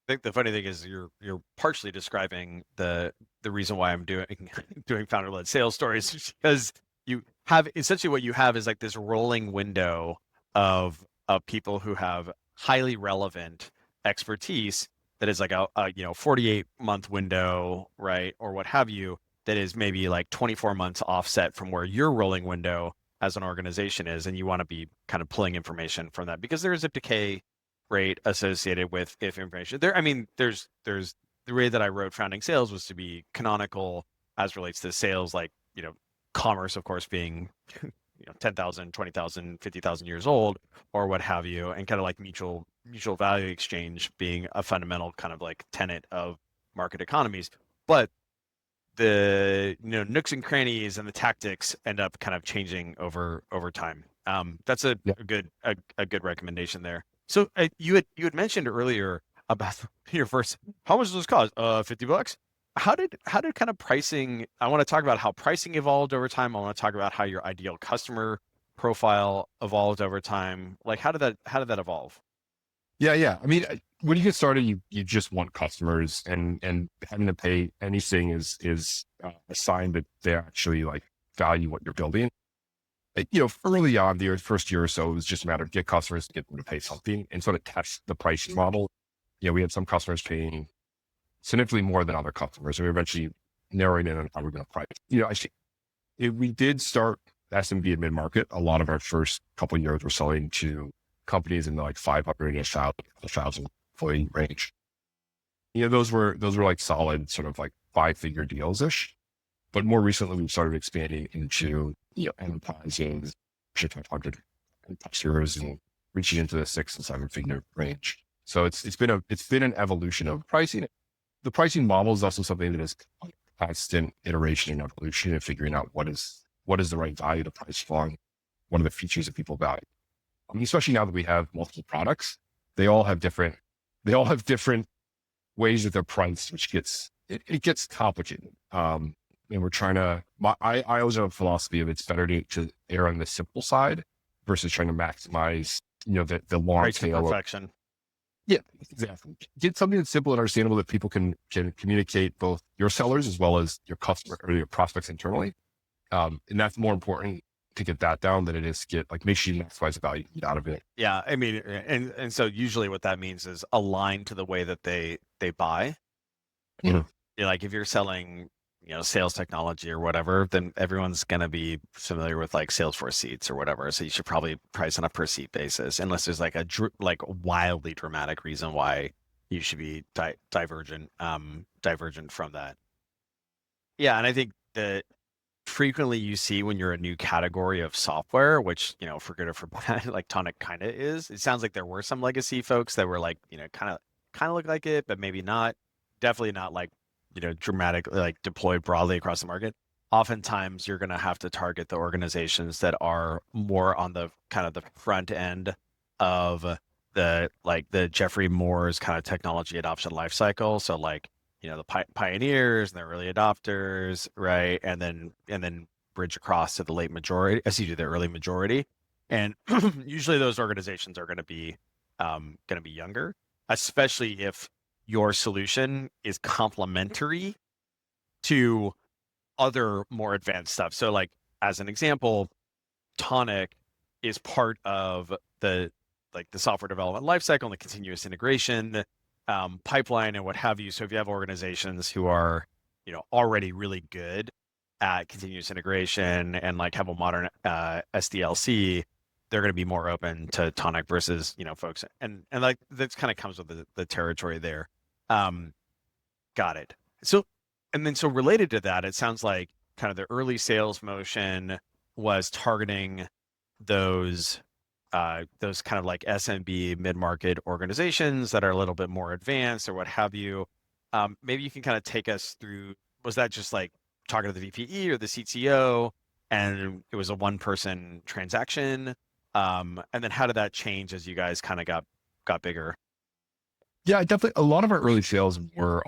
I think the funny thing is you're partially describing the reason why I'm doing doing founder-led sales stories is because you have essentially what you have is like this rolling window of people who have highly relevant expertise that is like a 48-month window, right, or what have you, that is maybe like 24 months offset from where your rolling window as an organization is, and you want to be kind of pulling information from that because there is a decay rate associated with if information there. I mean, there's the way that I wrote founding sales was to be canonical as relates to sales, like, commerce, of course, being 10,000, 20,000, 50,000 years old or what have you, and kind of like mutual value exchange being a fundamental kind of like tenet of market economies. But the nooks and crannies and the tactics end up kind of changing over time. That's a good recommendation there. So you had mentioned earlier about your first. How much does this cost? $50. How did kind of pricing? I want to talk about how pricing evolved over time. I want to talk about how your ideal customer profile evolved over time. Like how did that evolve? Yeah. I mean, when you get started, you just want customers, and having to pay anything is a sign that they actually like value what you're building. Early on, the first year or so, it was just a matter of get customers to get them to pay something and sort of test the pricing model. We had some customers paying significantly more than other customers, and we eventually narrowing in on how we're going to price. I think if we did start SMB and mid market, a lot of our first couple of years were selling to companies in the like 500 to 1,000 employee range. Those were like solid sort of like 5-figure deals ish. But more recently, we've started expanding into enterprises, 500 customers, and reaching into the 6 and 7-figure range. So it's been an evolution of pricing. The pricing model is also something that is constant iteration and evolution, and figuring out what is the right value to price for, what are the features that people value. I mean, especially now that we have multiple products, they all have different ways that they're priced, which gets complicated. And we're trying to, I always have a philosophy of it's better to err on the simple side versus trying to maximize, the long tail. Perfection. Yeah, exactly. Get something that's simple and understandable that people can communicate, both your sellers as well as your customer or your prospects internally. And that's more important to get that down than it is to make sure you maximize the value you get out of it. Yeah. I mean, and so usually what that means is align to the way that they buy. Mm-hmm. Like if you're selling, sales technology or whatever, then everyone's going to be familiar with like Salesforce seats or whatever. So you should probably price on a per seat basis, unless there's like a wildly dramatic reason why you should be divergent from that. Yeah. And I think that frequently you see when you're a new category of software, which, for good or for bad, like Tonic kind of is, it sounds like there were some legacy folks that were like, kind of look like it, but maybe not. Definitely not like, dramatically like deployed broadly across the market. Oftentimes you're going to have to target the organizations that are more on the kind of the front end of the Jeffrey Moore's kind of technology adoption lifecycle. So like, the pioneers and the early adopters, right? And then bridge across to the the early majority. And usually those organizations are going to be younger, especially if your solution is complementary to other more advanced stuff. So like, as an example, Tonic is part of the software development lifecycle and the continuous integration pipeline and what have you. So if you have organizations who are, already really good at continuous integration and like have a modern SDLC, they're going to be more open to Tonic versus, folks. And like, that kind of comes with the territory there. Got it. So related to that, it sounds like kind of the early sales motion was targeting those kind of like SMB mid-market organizations that are a little bit more advanced or what have you. Maybe you can kind of take us through, was that just like talking to the VPE or the CTO and it was a one-person transaction? And then how did that change as you guys kind of got bigger? Yeah, definitely. A lot of our early sales were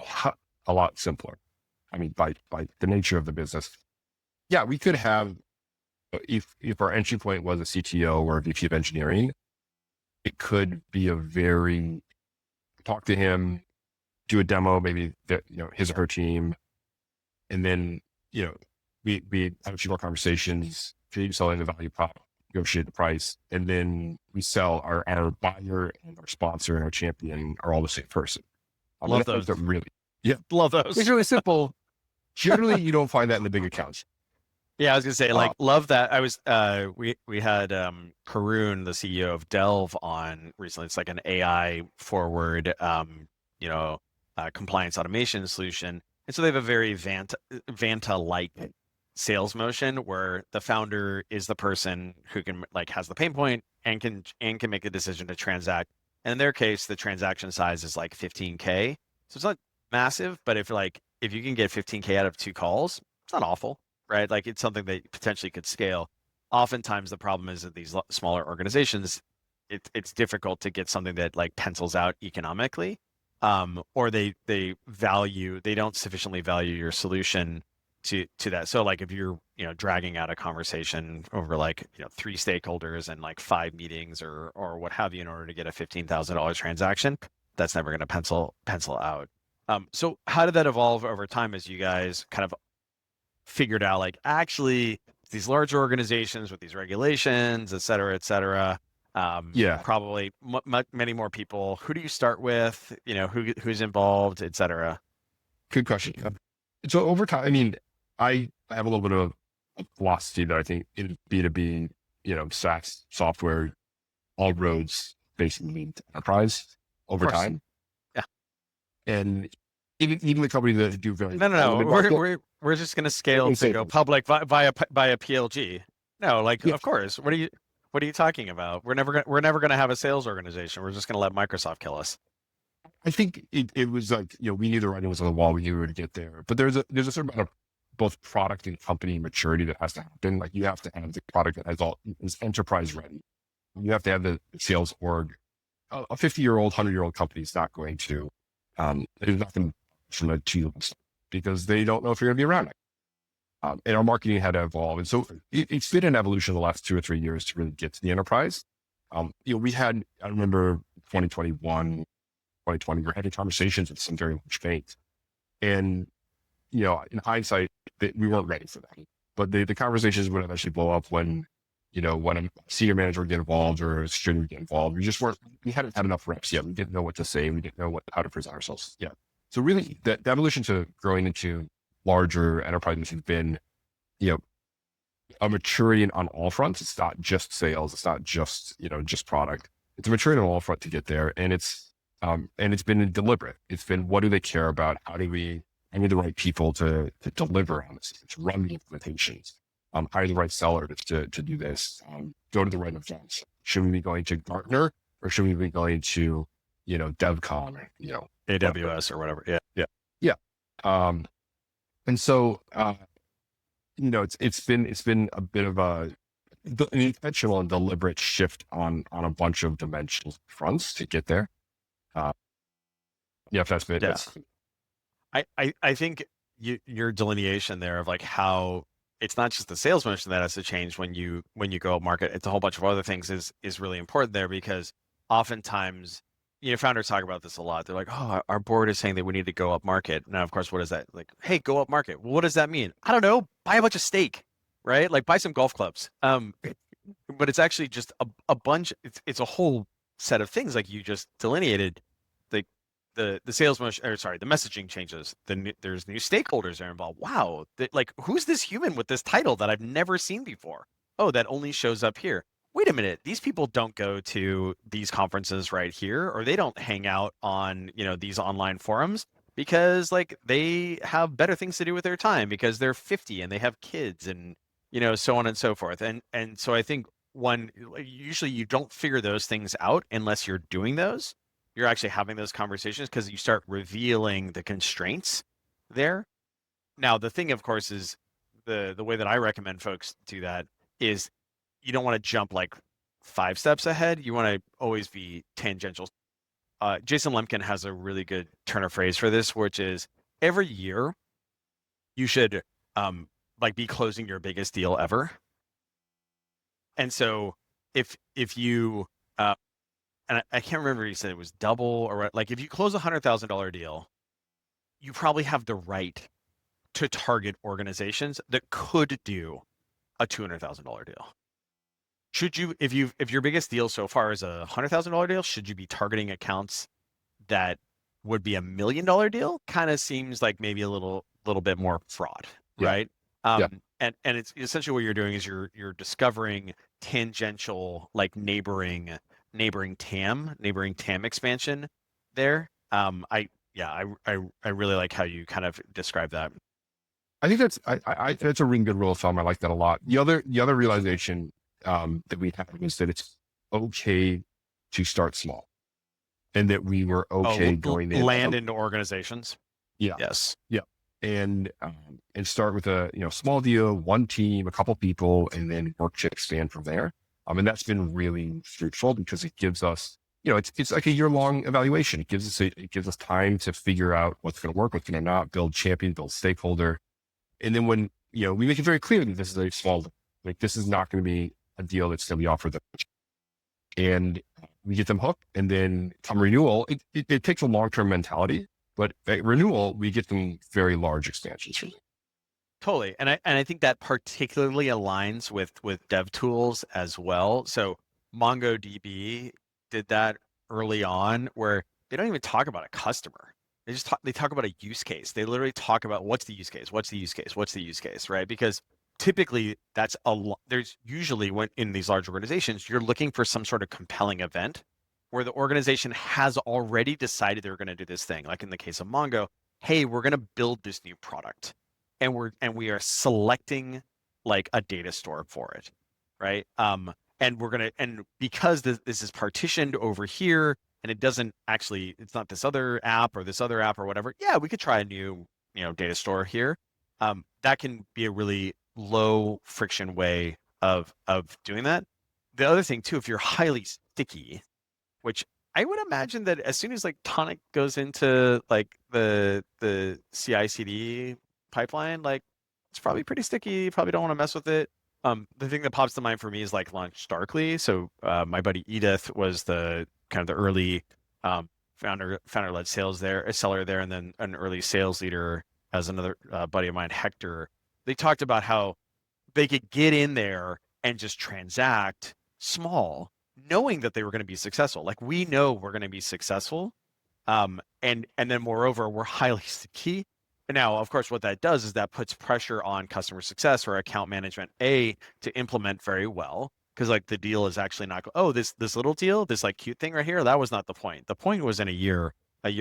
a lot simpler. I mean, by the nature of the business. Yeah, we could have, if our entry point was a CTO or a VP of engineering, it could be talk to him, do a demo, maybe that, his or her team. And then, we have a few more conversations, keep selling the value prop, negotiate the price. And then we sell our buyer and our sponsor and our champion are all the same person. Love those. Really, Love those. it's really simple. Generally, you don't find that in the big accounts. Yeah, I was gonna say, like, love that. I was we had Karun, the CEO of Delve, on recently. It's like an AI forward compliance automation solution. And so they have a very Vanta-like sales motion where the founder is the person who can has the pain point and can make the decision to transact. And in their case, the transaction size is like 15K. So it's not massive, but if you can get 15K out of 2 calls, it's not awful, right? Like, it's something that potentially could scale. Oftentimes the problem is that these smaller organizations, it's difficult to get something that pencils out economically. Or they don't sufficiently value your solution to that. So if you're dragging out a conversation over 3 stakeholders and 5 meetings or what have you in order to get a $15,000 transaction, that's never going to pencil out. So how did that evolve over time as you guys kind of figured out actually these large organizations with these regulations, et cetera, probably many more people. Who do you start with? Who's involved, et cetera? Good question. So over time, I mean, I have a little bit of a philosophy that I think in B2B, SaaS software, all roads basically lead to enterprise over time. Yeah. And even the companies that do very no. We're just going to scale to go public via a PLG. No, of course. What are you talking about? We're never going to have a sales organization. We're just going to let Microsoft kill us. I think it was we knew the writing was on the wall. We knew we were to get there, but there's a certain amount of both product and company maturity that has to happen. You have to have the product that is enterprise ready. You have to have the sales org. A 50-year-old, 100-year-old company is not going to, there's nothing from a team because they don't know if you're going to be around. And our marketing had to evolve. And so it's been an evolution the last 2 or 3 years to really get to the enterprise. We had, I remember 2021, 2020, we're having conversations with some very large banks. And, in hindsight, we weren't ready for that. But the conversations would eventually blow up when a senior manager would get involved or a security would get involved. We hadn't had enough reps yet. We didn't know what to say. We didn't know how to present ourselves yet. So really the evolution to growing into larger enterprises has been, a maturity on all fronts. It's not just sales. It's not just, just product. It's a maturity on all fronts to get there. And it's been deliberate. It's been, what do they care about? I need the right people to deliver on this, to run the implementations, hire the right seller to do this, go to the right events. Should we be going to Gartner or should we be going to, DevCon, AWS or whatever. Yeah. And so, it's been a bit of an intentional and deliberate shift on a bunch of dimensional fronts to get there. If that's been, I think your delineation there of how it's not just the sales motion that has to change when you go up market. It's a whole bunch of other things is really important there, because oftentimes, founders talk about this a lot. They're like, oh, our board is saying that we need to go up market. Now, of course, what is that? Hey, go up market. Well, what does that mean? I don't know. Buy a bunch of steak, right? Buy some golf clubs. But it's actually just a bunch. It's a whole set of things like you just delineated. The sales motion, or sorry, the messaging changes. There's new stakeholders that are involved. Wow, who's this human with this title that I've never seen before? Oh, that only shows up here. Wait a minute, these people don't go to these conferences right here, or they don't hang out on these online forums because they have better things to do with their time because they're 50 and they have kids and so on and so forth. And so I think usually you don't figure those things out unless you're doing those. You're actually having those conversations because you start revealing the constraints there. Now, the thing, of course, is the way that I recommend folks do that is you don't want to jump 5 steps ahead. You want to always be tangential. Jason Lemkin has a really good turn of phrase for this, which is every year you should be closing your biggest deal ever. And so if you and I can't remember if you said it was double or like if you close $100,000 deal, you probably have the right to target organizations that could do a $200,000 deal. Should you, if your biggest deal so far is a $100,000 deal, should you be targeting accounts that would be $1 million deal? Kind of seems like maybe a little bit more fraud, Yeah. right? Yeah. And it's essentially what you're doing is you're discovering tangential like neighboring TAM expansion there. I really like how you kind of describe that. I think that's a really good rule of thumb. I like that a lot. The other realization that we had was that it's okay to start small, and that we were okay going in land into organizations. Yeah. Yes. Yeah. And start with a small deal, one team, a couple people, and then work to expand from there. And that's been really fruitful because it gives us, it's like a year-long evaluation. It gives us time to figure out what's going to work, what's going to not, build champion, build stakeholder. And then when, we make it very clear that this is a small, like this is not going to be a deal that's going to be offered them. And we get them hooked. And then come renewal, it takes a long-term mentality, but at renewal, we get them very large expansions. Totally. And I think that particularly aligns with dev tools as well. So MongoDB did that early on where they don't even talk about a customer. They talk about a use case. They literally talk about what's the use case, what's the use case, what's the use case, right? Because typically there's usually when in these large organizations, you're looking for some sort of compelling event where the organization has already decided they're going to do this thing. Like in the case of Mongo, hey, we're going to build this new product and we are selecting like a data store for it, right? And because this is partitioned over here, and it's not this other app or this other app or whatever. Yeah, we could try a new, data store here. That can be a really low friction way of doing that. The other thing too, if you're highly sticky, which I would imagine that as soon as like Tonic goes into like the CI/CD pipeline, like it's probably pretty sticky. You probably don't want to mess with it. The thing that pops to mind for me is like launch Darkly. So my buddy Edith was the kind of the early founder-led seller there, and then an early sales leader as another buddy of mine, Hector. They talked about how they could get in there and just transact small, knowing that they were going to be successful. Like we know we're going to be successful, and then moreover, we're highly sticky. Now, of course, what that does is that puts pressure on customer success or account management to implement very well. Because like the deal is actually not, this little deal, this like cute thing right here, that was not the point. The point was in a year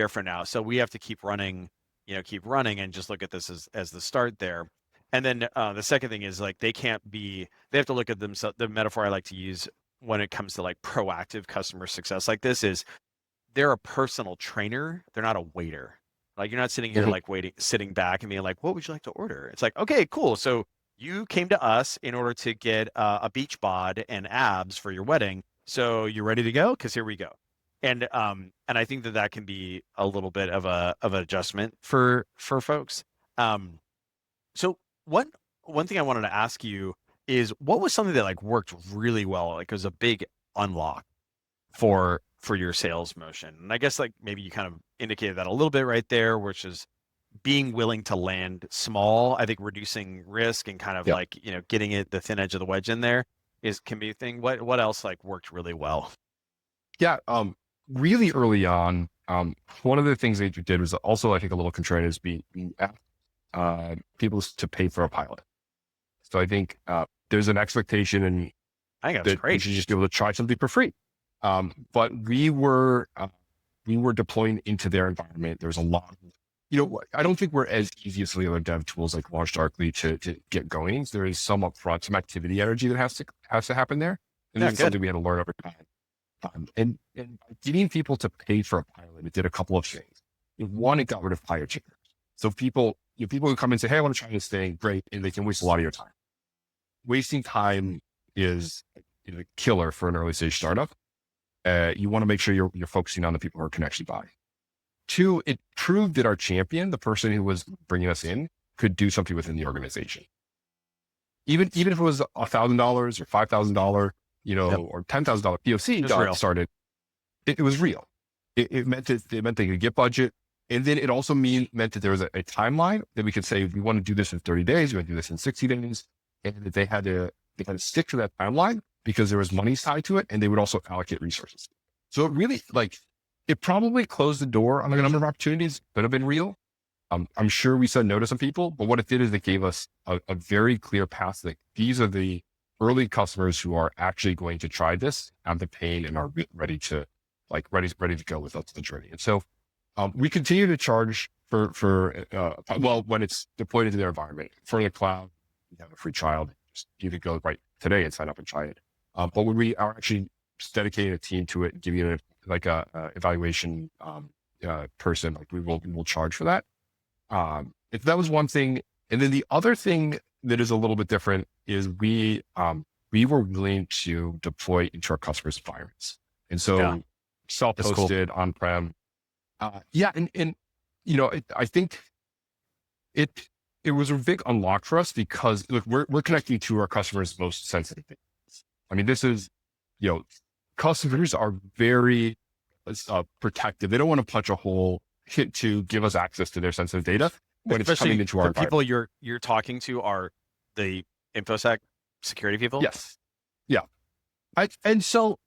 from now. So we have to keep running and just look at this as the start there. And then the second thing is like they have to look at themselves. The metaphor I like to use when it comes to like proactive customer success like this is they're a personal trainer. They're not a waiter. Like you're not sitting here like sitting back and being like, what would you like to order? It's like, okay, cool. So you came to us in order to get a beach bod and abs for your wedding. So you ready to go? Because here we go. And I think that can be a little bit of an adjustment for folks. So one thing I wanted to ask you is what was something that like worked really well? Like it was a big unlock for your sales motion. And I guess like maybe you kind of indicated that a little bit right there, which is being willing to land small. I think reducing risk and kind of like, getting the thin edge of the wedge in there can be a thing. What else like worked really well? Yeah. Really early on, one of the things that you did was also, I think, a little contrarian is being people to pay for a pilot. So I think there's an expectation and I think that's great. You should just be able to try something for free. But we were deploying into their environment. There's a lot of, I don't think we're as easy as some of the other dev tools like Launch Darkly to get going. There is some upfront, some activity energy that has to happen there. And that's something we had to learn over time. And getting people to pay for a pilot, it did a couple of things. One, it got rid of hire checkers. So people who come in and say, hey, I want to try this thing, great. And they can waste a lot of your time. Wasting time is a killer for an early stage startup. You want to make sure you're focusing on the people who can actually buy. Two, it proved that our champion, the person who was bringing us in, could do something within the organization. Even if it was $1,000 or $5,000, or $10,000 POC got started, it was real. It meant they could get budget. And then it also meant that there was a timeline that we could say, we want to do this in 30 days, we want to do this in 60 days. And that they had to stick to that timeline because there was money tied to it, and they would also allocate resources. So it really, it probably closed the door on a number of opportunities that have been real. I'm sure we said no to some people, but what it did is it gave us a very clear path that these are the early customers who are actually going to try this, have the pain, and are ready to go with us the journey. And so we continue to charge for when it's deployed into their environment. For the cloud, you have a free trial. You could go right today and sign up and try it. But when we are actually dedicating a team to it, giving it a evaluation person, we'll charge for that. If that was one thing. And then the other thing that is a little bit different is we were willing to deploy into our customers' environments. And so self-hosted, cool. On-prem. I think it was a big unlock for us because look, we're connecting to our customers' most sensitive things. I mean, this is, customers are very protective. They don't want to punch a hole to give us access to their sensitive data when it's coming into our environment. People you're talking to are the InfoSec security people. Yes. Yeah. And so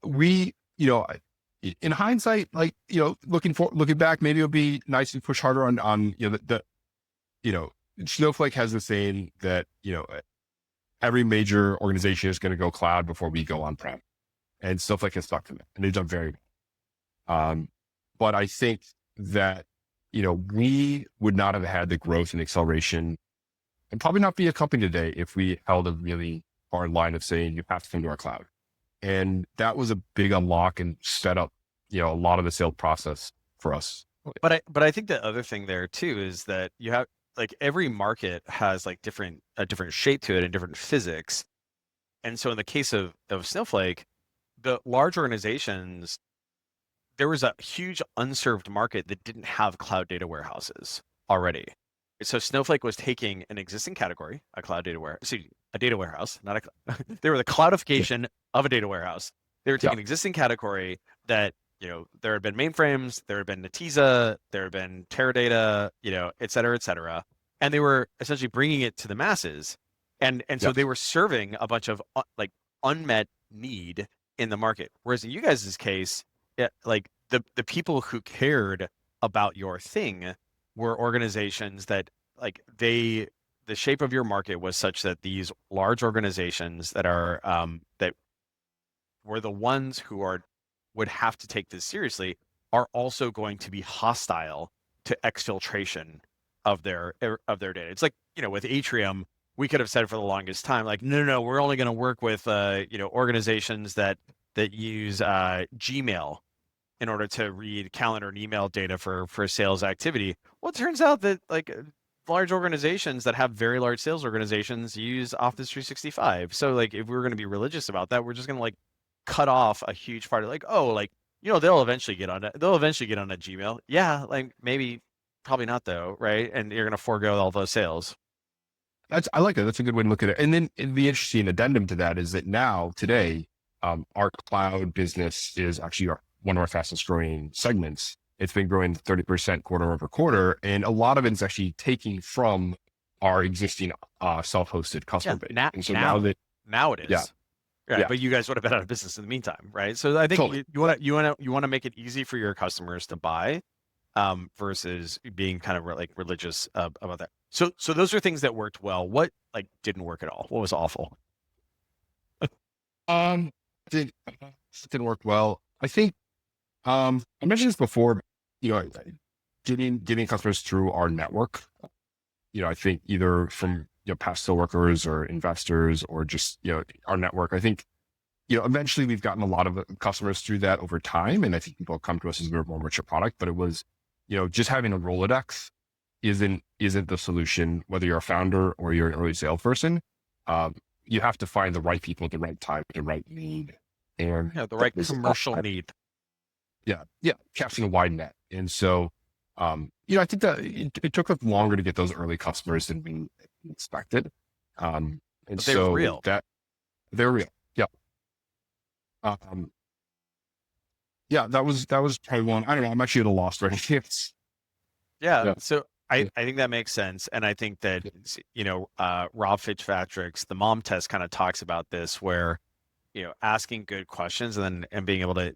we, in hindsight, looking back, maybe it would be nice to push harder on Snowflake has the saying that, every major organization is going to go cloud before we go on-prem, and Snowflake has stuck to that, and they've done very well. But I think that, we would not have had the growth and acceleration and probably not be a company today if we held a really hard line of saying you have to come to our cloud. And that was a big unlock and sped up, a lot of the sales process for us. But I think the other thing there too is that you have every market has a different shape to it and different physics. And so in the case of Snowflake, the large organizations, there was a huge unserved market that didn't have cloud data warehouses already. So Snowflake was taking an existing category, a data warehouse, not they were the cloudification of a data warehouse. They were taking an existing category that, there had been mainframes, there had been Netezza, there had been Teradata, et cetera, and they were essentially bringing it to the masses. And so they were serving a bunch of unmet need in the market. Whereas in you guys' case, the people who cared about your thing were organizations that the shape of your market was such that these large organizations that are that were the ones who would have to take this seriously are also going to be hostile to exfiltration of their data. It's with Atrium, we could have said for the longest time, no, we're only going to work with organizations that use Gmail in order to read calendar and email data for sales activity. Well, it turns out that large organizations that have very large sales organizations use Office 365. So if we were going to be religious about that, we're just going to cut off a huge part of they'll eventually get on it. They'll eventually get on a Gmail. Yeah, maybe, probably not though, right? And you're going to forego all those sales. I like that. That's a good way to look at it. And then the interesting addendum to that is that now today, our cloud business is actually one of our fastest growing segments. It's been growing 30% quarter over quarter. And a lot of it is actually taking from our existing self-hosted customer base. And so now it is. Yeah. But you guys would have been out of business in the meantime, right? So I think totally. you want to make it easy for your customers to buy, versus being kind of religious about that. So those are things that worked well. What didn't work at all? What was awful? Didn't work well. I think I mentioned this before. Getting customers through our network. I think either from past workers or investors or just, our network. I think, eventually we've gotten a lot of customers through that over time. And I think people come to us as we're a more mature product, but it was, just having a Rolodex isn't the solution, whether you're a founder or you're an early salesperson. You have to find the right people at the right time, the right need. And the right commercial need. Yeah. Casting a wide net. And so, I think that it took us longer to get those early customers than we expected. And but they were real. They're real. Yeah. Yeah, that was probably one. I don't know. I'm actually at a loss right now. Yeah. Yeah. So Yeah. I think that makes sense. And I think that, Rob Fitzpatrick's The Mom Test kind of talks about this where, asking good questions and being able to,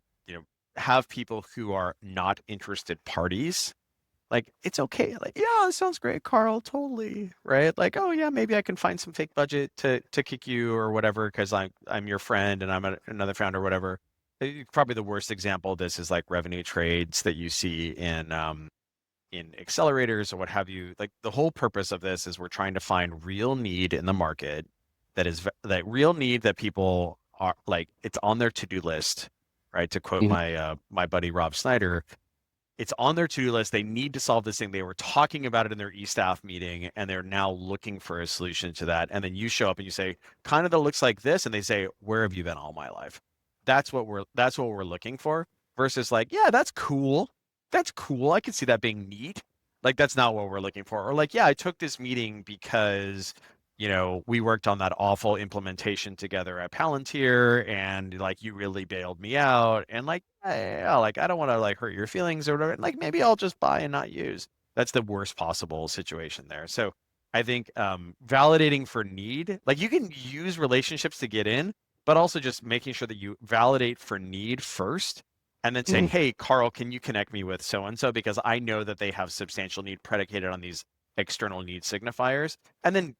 have people who are not interested parties. Like, it's okay. Like, yeah, it sounds great, Karl, totally. Right? Like, oh yeah, maybe I can find some fake budget to kick you or whatever because I'm your friend and I'm another founder or whatever. Probably the worst example of this is like revenue trades that you see in accelerators or what have you. Like the whole purpose of this is we're trying to find real need in the market that real need that people are like it's on their to-do list, right? To quote Mhm. my buddy Rob Snyder, it's on their to-do list. They need to solve this thing. They were talking about it in their e-staff meeting and they're now looking for a solution to that. And then you show up and you say, kind of that looks like this. And they say, where have you been all my life? That's what we're looking for versus like, yeah, that's cool. That's cool. I can see that being neat. Like that's not what we're looking for. Or like, yeah, I took this meeting because we worked on that awful implementation together at Palantir and like you really bailed me out. And like, yeah, like I don't want to like hurt your feelings or whatever. Like maybe I'll just buy and not use. That's the worst possible situation there. So I think validating for need, like you can use relationships to get in, but also just making sure that you validate for need first and then say, Mhm. hey, Karl, can you connect me with so and so? Because I know that they have substantial need predicated on these external need signifiers and then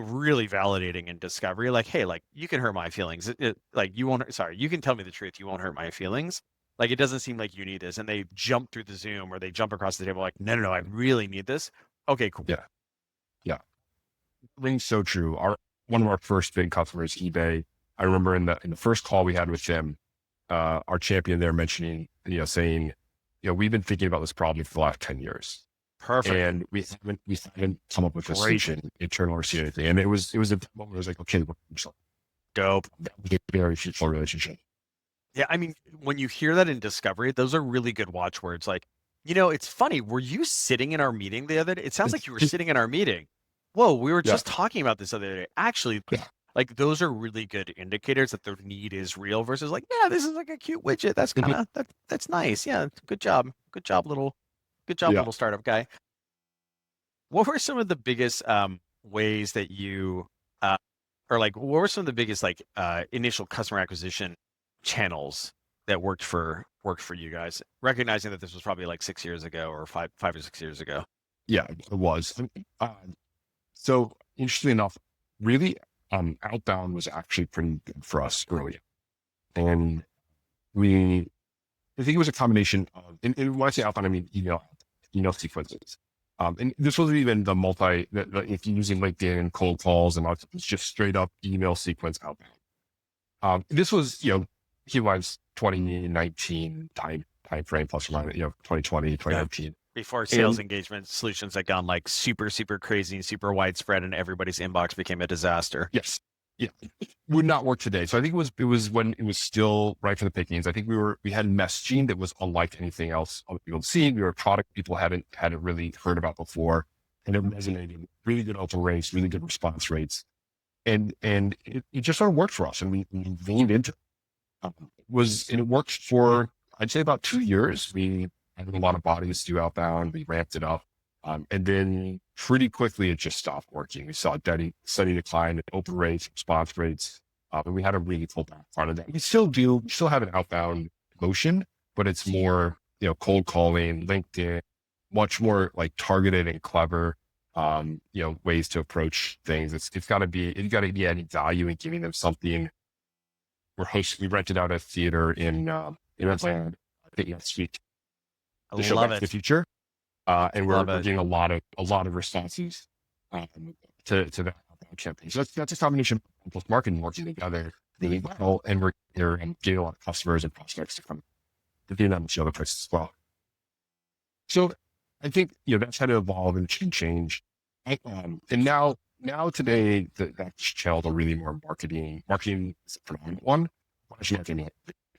really validating in discovery like hey like you can hurt my feelings like you won't sorry you can tell me the truth you won't hurt my feelings like it doesn't seem like you need this and they jump through the Zoom or they jump across the table like no I really need this. Okay, cool. Yeah. Yeah. Rings so true. One of our first big customers, eBay. I remember in the first call we had with them, our champion there mentioning, saying, we've been thinking about this problem for the last 10 years. Perfect. And we haven't come up with a Great. solution internal or see anything. And it was a moment where it was like, okay, Dope. that was a very fruitful relationship. Yeah, I mean when you hear that in discovery those are really good watchwords like it's funny, were you sitting in our meeting the other day? It sounds like you were sitting in our meeting. Whoa, we were Yeah. just talking about this other day. Actually, Yeah. like those are really good indicators that their need is real versus like, yeah, this is like a cute widget. That's kind Mhm. of that's nice. Yeah, good job. Yeah. Little startup guy. What were some of the biggest ways that you uh or like what were some of the biggest like initial customer acquisition channels that worked for you guys? Recognizing that this was probably like 6 years ago or five or 6 years ago. Yeah, it was. So interestingly enough, really, outbound was actually pretty good for us early. And I think it was a combination of, and when I say outbound, I mean email sequences. And this wasn't even if you're using LinkedIn and cold calls and all, it's just straight up email sequence outbound. This was, he was 2019 time frame plus or minus, 2020, Yeah. 2019. Before sales And engagement solutions had gone like super, super crazy and super widespread and everybody's inbox became a disaster. yes, yeah, would not work today. So I think it was when it was still right for the pickings. I think we had messaging that was unlike anything else other people had seen. We were a product people hadn't really heard about before, and it resonated. Really good open rates, really good response rates, and it just sort of worked for us, and we leaned into it. And it worked for I'd say about 2 years. We had a lot of bodies do outbound. We ramped it up. And then pretty quickly, it just stopped working. We saw a steady decline in open rates, response rates, and we had to really pull back part of that. We still have an outbound motion, but it's more, cold calling, LinkedIn, much more like targeted and clever, ways to approach things. It's got to be adding value and giving them something. We rented out a theater in Atlanta, I think next week, I to show love Back to the it. Future. And we're Love it. getting a lot of responses um, to that campaign. So that's a combination of both marketing working together really well, and we're here and getting a lot of customers and prospects to come to do that and show other places as well. So I think that's had to evolve and change. And now today that channels are really more marketing. Marketing is a predominant one. Marketing,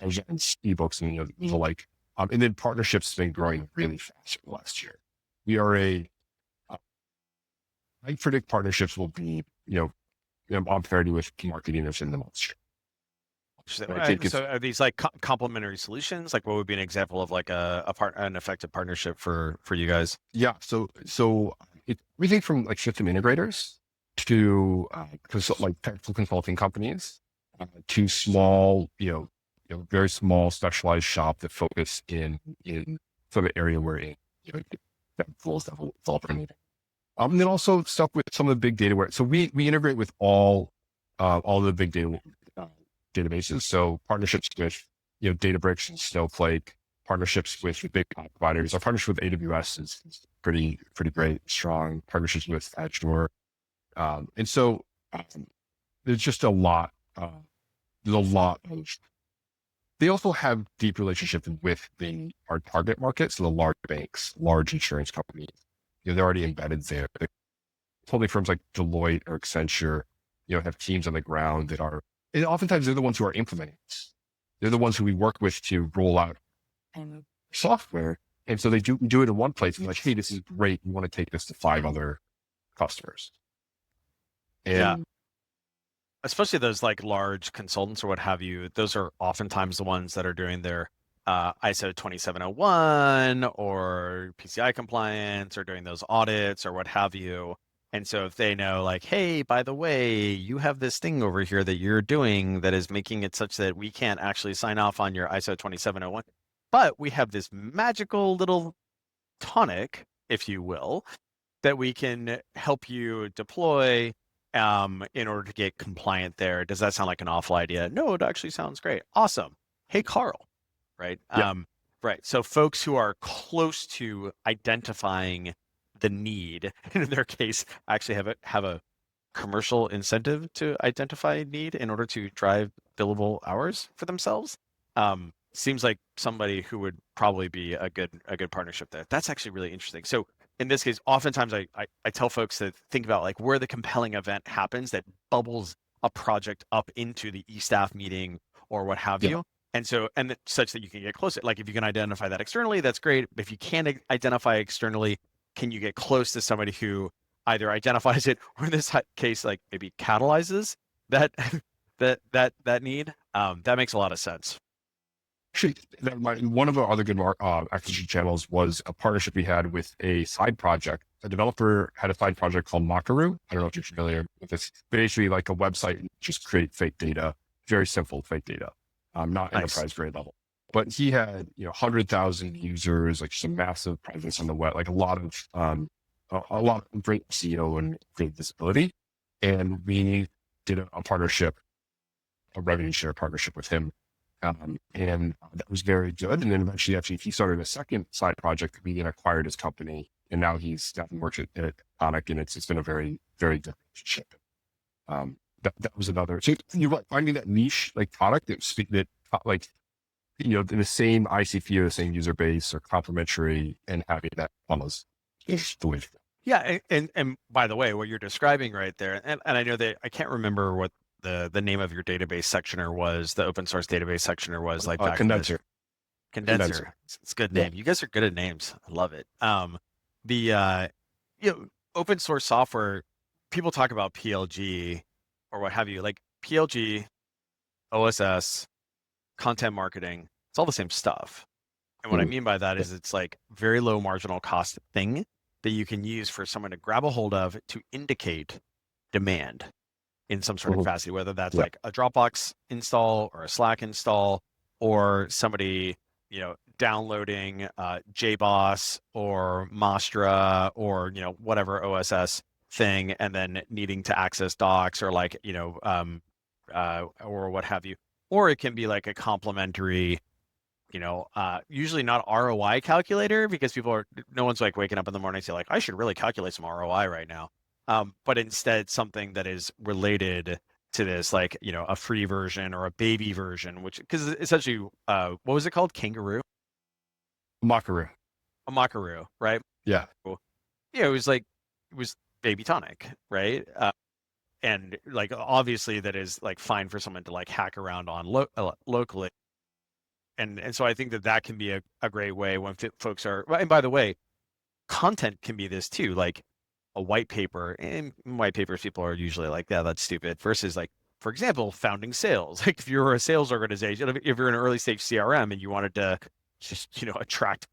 and ebooks and the like. And then partnerships have been growing really fast over the last year. We are uh, I predict partnerships will be, on parity with marketing in the months. And I think it's So are these like complementary solutions? Like what would be an example of like an effective partnership for you guys? yeah. So it's everything from like system integrators to like technical consulting companies to small, very small specialized shop that focus in some area where that full stuff will fall from. And then also stuff with some of the big data where so we integrate with all the big data databases. So partnerships with Databricks and Snowflake, partnerships with big cloud providers. Our partnership with AWS is pretty great, strong. Partnerships with Azure, and so there's just a lot. There's a lot of. They also have deep relationships with our target market, so the large banks, large insurance companies. They're already embedded there. Totally firms like Deloitte or Accenture, have teams on the ground that are, and oftentimes they're the ones who are implementing this. They're the ones who we work with to roll out software. And so they do it in one place and like, hey, this is great. We want to take this to 5 other customers. And Yeah. Especially those like large consultants or what have you, those are oftentimes the ones that are doing their ISO 2701 or PCI compliance or doing those audits or what have you. And so if they know like, hey, by the way, you have this thing over here that you're doing that is making it such that we can't actually sign off on your ISO 2701, but we have this magical little tonic, if you will, that we can help you deploy in order to get compliant there. Does that sound like an awful idea? No, it actually sounds great. Awesome. Hey, Karl, right? yeah, Right. So folks who are close to identifying the need, and in their case, actually have a commercial incentive to identify need in order to drive billable hours for themselves. Seems like somebody who would probably be a good partnership there. That's actually really interesting. So in this case, oftentimes I tell folks to think about like where the compelling event happens that bubbles a project up into the e-staff meeting or what have yeah. you. And so, such that you can get closer. Like if you can identify that externally, that's great. If you can't identify externally, can you get close to somebody who either identifies it or in this case, like maybe catalyzes that that need? That makes a lot of sense. Actually, one of our other good acquisition channels was a partnership we had with a side project. A developer had a side project called Makaru. I don't know if you're familiar with this. Basically, like a website, just create fake data, very simple fake data, not Nice. enterprise grade level. But he had 100,000 users, like some massive presence on the web, like a lot of great SEO and great visibility. And we did a partnership, a revenue share partnership with him. And that was very good. And then eventually, actually, he started a second side project. We then acquired his company, and now he's definitely works at Tonic, and it's been a very, very good relationship. That was another. So you're right, finding that niche like product that like in the same ICP or the same user base or complementary, and having that almost is the way to go. Yeah, and by the way, what you're describing right there, and I know that I can't remember what the name of your database sectioner was, the open source database sectioner was like back Condenser. Condenser. It's a good name. Yeah. You guys are good at names. I love it. The open source software, people talk about PLG or what have you, like PLG, OSS, content marketing, it's all the same stuff. And what I mean by that is it's like very low marginal cost thing that you can use for someone to grab a hold of to indicate demand in some sort of capacity, whether that's like a Dropbox install or a Slack install, or somebody, downloading JBoss or Mastra or, whatever OSS thing, and then needing to access docs or like, or what have you. Or it can be like a complementary, usually not ROI calculator, because no one's like waking up in the morning and say like, I should really calculate some ROI right now. But instead something that is related to this, like, a free version or a baby version, because essentially, what was it called? Kangaroo? Makaru. A Makaru, right? Yeah. Yeah, it was baby tonic, right? And like, obviously that is like fine for someone to like hack around on locally. And so I think that can be a great way when folks are, and by the way, content can be this too, like a white paper, and white papers people are usually like, yeah, that's stupid, versus like for example, founding sales. Like if you're a sales organization, if you're an early stage CRM and you wanted to just, attract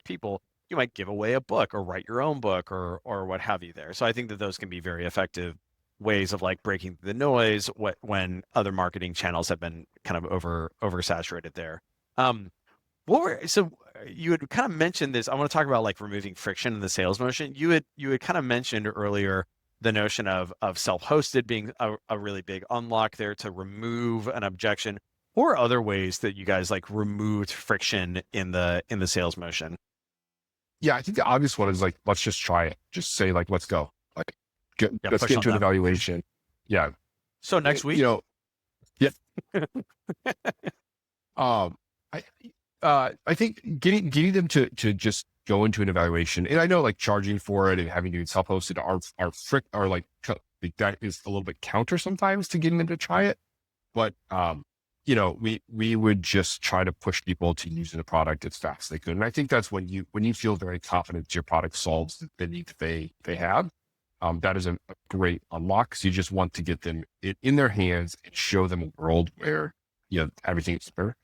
people, you might give away a book or write your own book or what have you there. So I think that those can be very effective ways of like breaking the noise when other marketing channels have been kind of oversaturated there. Um, so you had kind of mentioned this. I want to talk about like removing friction in the sales motion. You had kind of mentioned earlier the notion of self-hosted being a really big unlock there to remove an objection, or other ways that you guys like removed friction in the sales motion. Yeah, I think the obvious one is like, let's just try it. Just say like, let's go. Like, Yeah, let's push get on into an them. evaluation. Yeah. So next week, Yeah. Um, I, I think getting them to just go into an evaluation, and I know like charging for it and having to self-hosted are like that is a little bit counter sometimes to getting them to try it. But we would just try to push people to using the product as fast as they could. And I think that's when you feel very confident your product solves the need they have. That is a great unlock. So you just want to get them in their hands and show them a world where everything is better,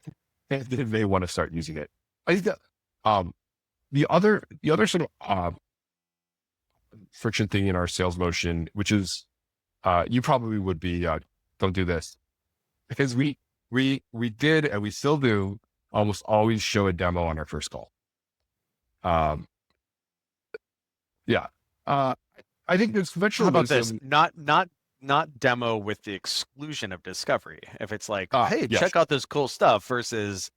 and then they want to start using it. I think that the other sort of friction thing in our sales motion, which is you probably would be don't do this, because we did and we still do almost always show a demo on our first call. Yeah. I think there's how conventional about this? wisdom. Not demo with the exclusion of discovery. If it's like, hey, Yes. check out this cool stuff versus,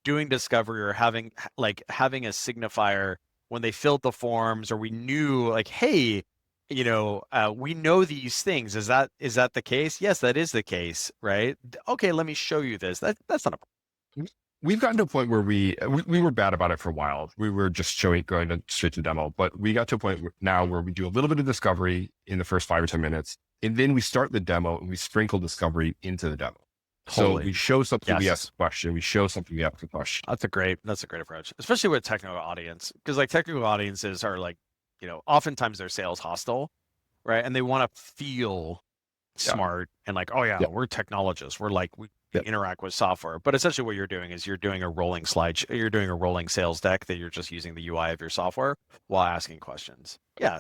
doing discovery or having a signifier when they filled the forms, or we knew like, hey, we know these things. Is that the case? Yes, that is the case, right? Okay, let me show you this. That's not a We've gotten to a point where we were bad about it for a while. We were just going straight to demo, but we got to a point now where we do a little bit of discovery in the first 5 or 10 minutes, and then we start the demo and we sprinkle discovery into the demo. Totally. So we show something, Yes. we ask a question. We show something, we ask a question. That's a great approach, especially with technical audience, because like technical audiences are like, oftentimes they're sales hostile, right? And they want to feel smart and like, oh yeah, we're technologists. We're like, we interact with software. But essentially what you're doing is you're doing a rolling you're doing a rolling sales deck that you're just using the UI of your software while asking questions. Yeah.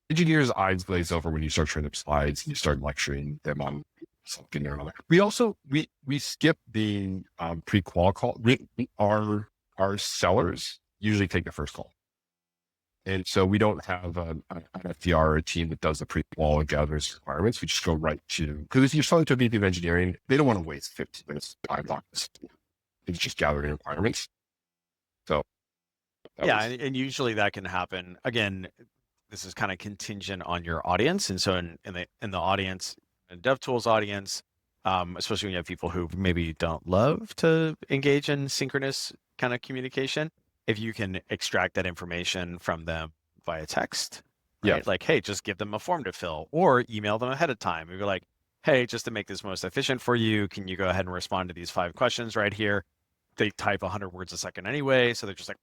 Engineers' eyes glaze over when you start showing them slides and you start lecturing them on something or another. We also, we skip the pre-qual call. Our sellers usually take the first call. And so we don't have an FDR or a team that does the pre-qual and gathers requirements. We just go right to, because if you're selling to a VP of engineering, they don't want to waste 15 minutes time on this. It's just gathering requirements. So and usually that can happen. Again, this is kind of contingent on your audience. And so in the audience, in DevTools audience, especially when you have people who maybe don't love to engage in synchronous kind of communication, if you can extract that information from them via text, right? Like, hey, just give them a form to fill, or email them ahead of time. You're like, hey, just to make this most efficient for you, can you go ahead and respond to these 5 questions right here? They type 100 words a second anyway, so they're just like,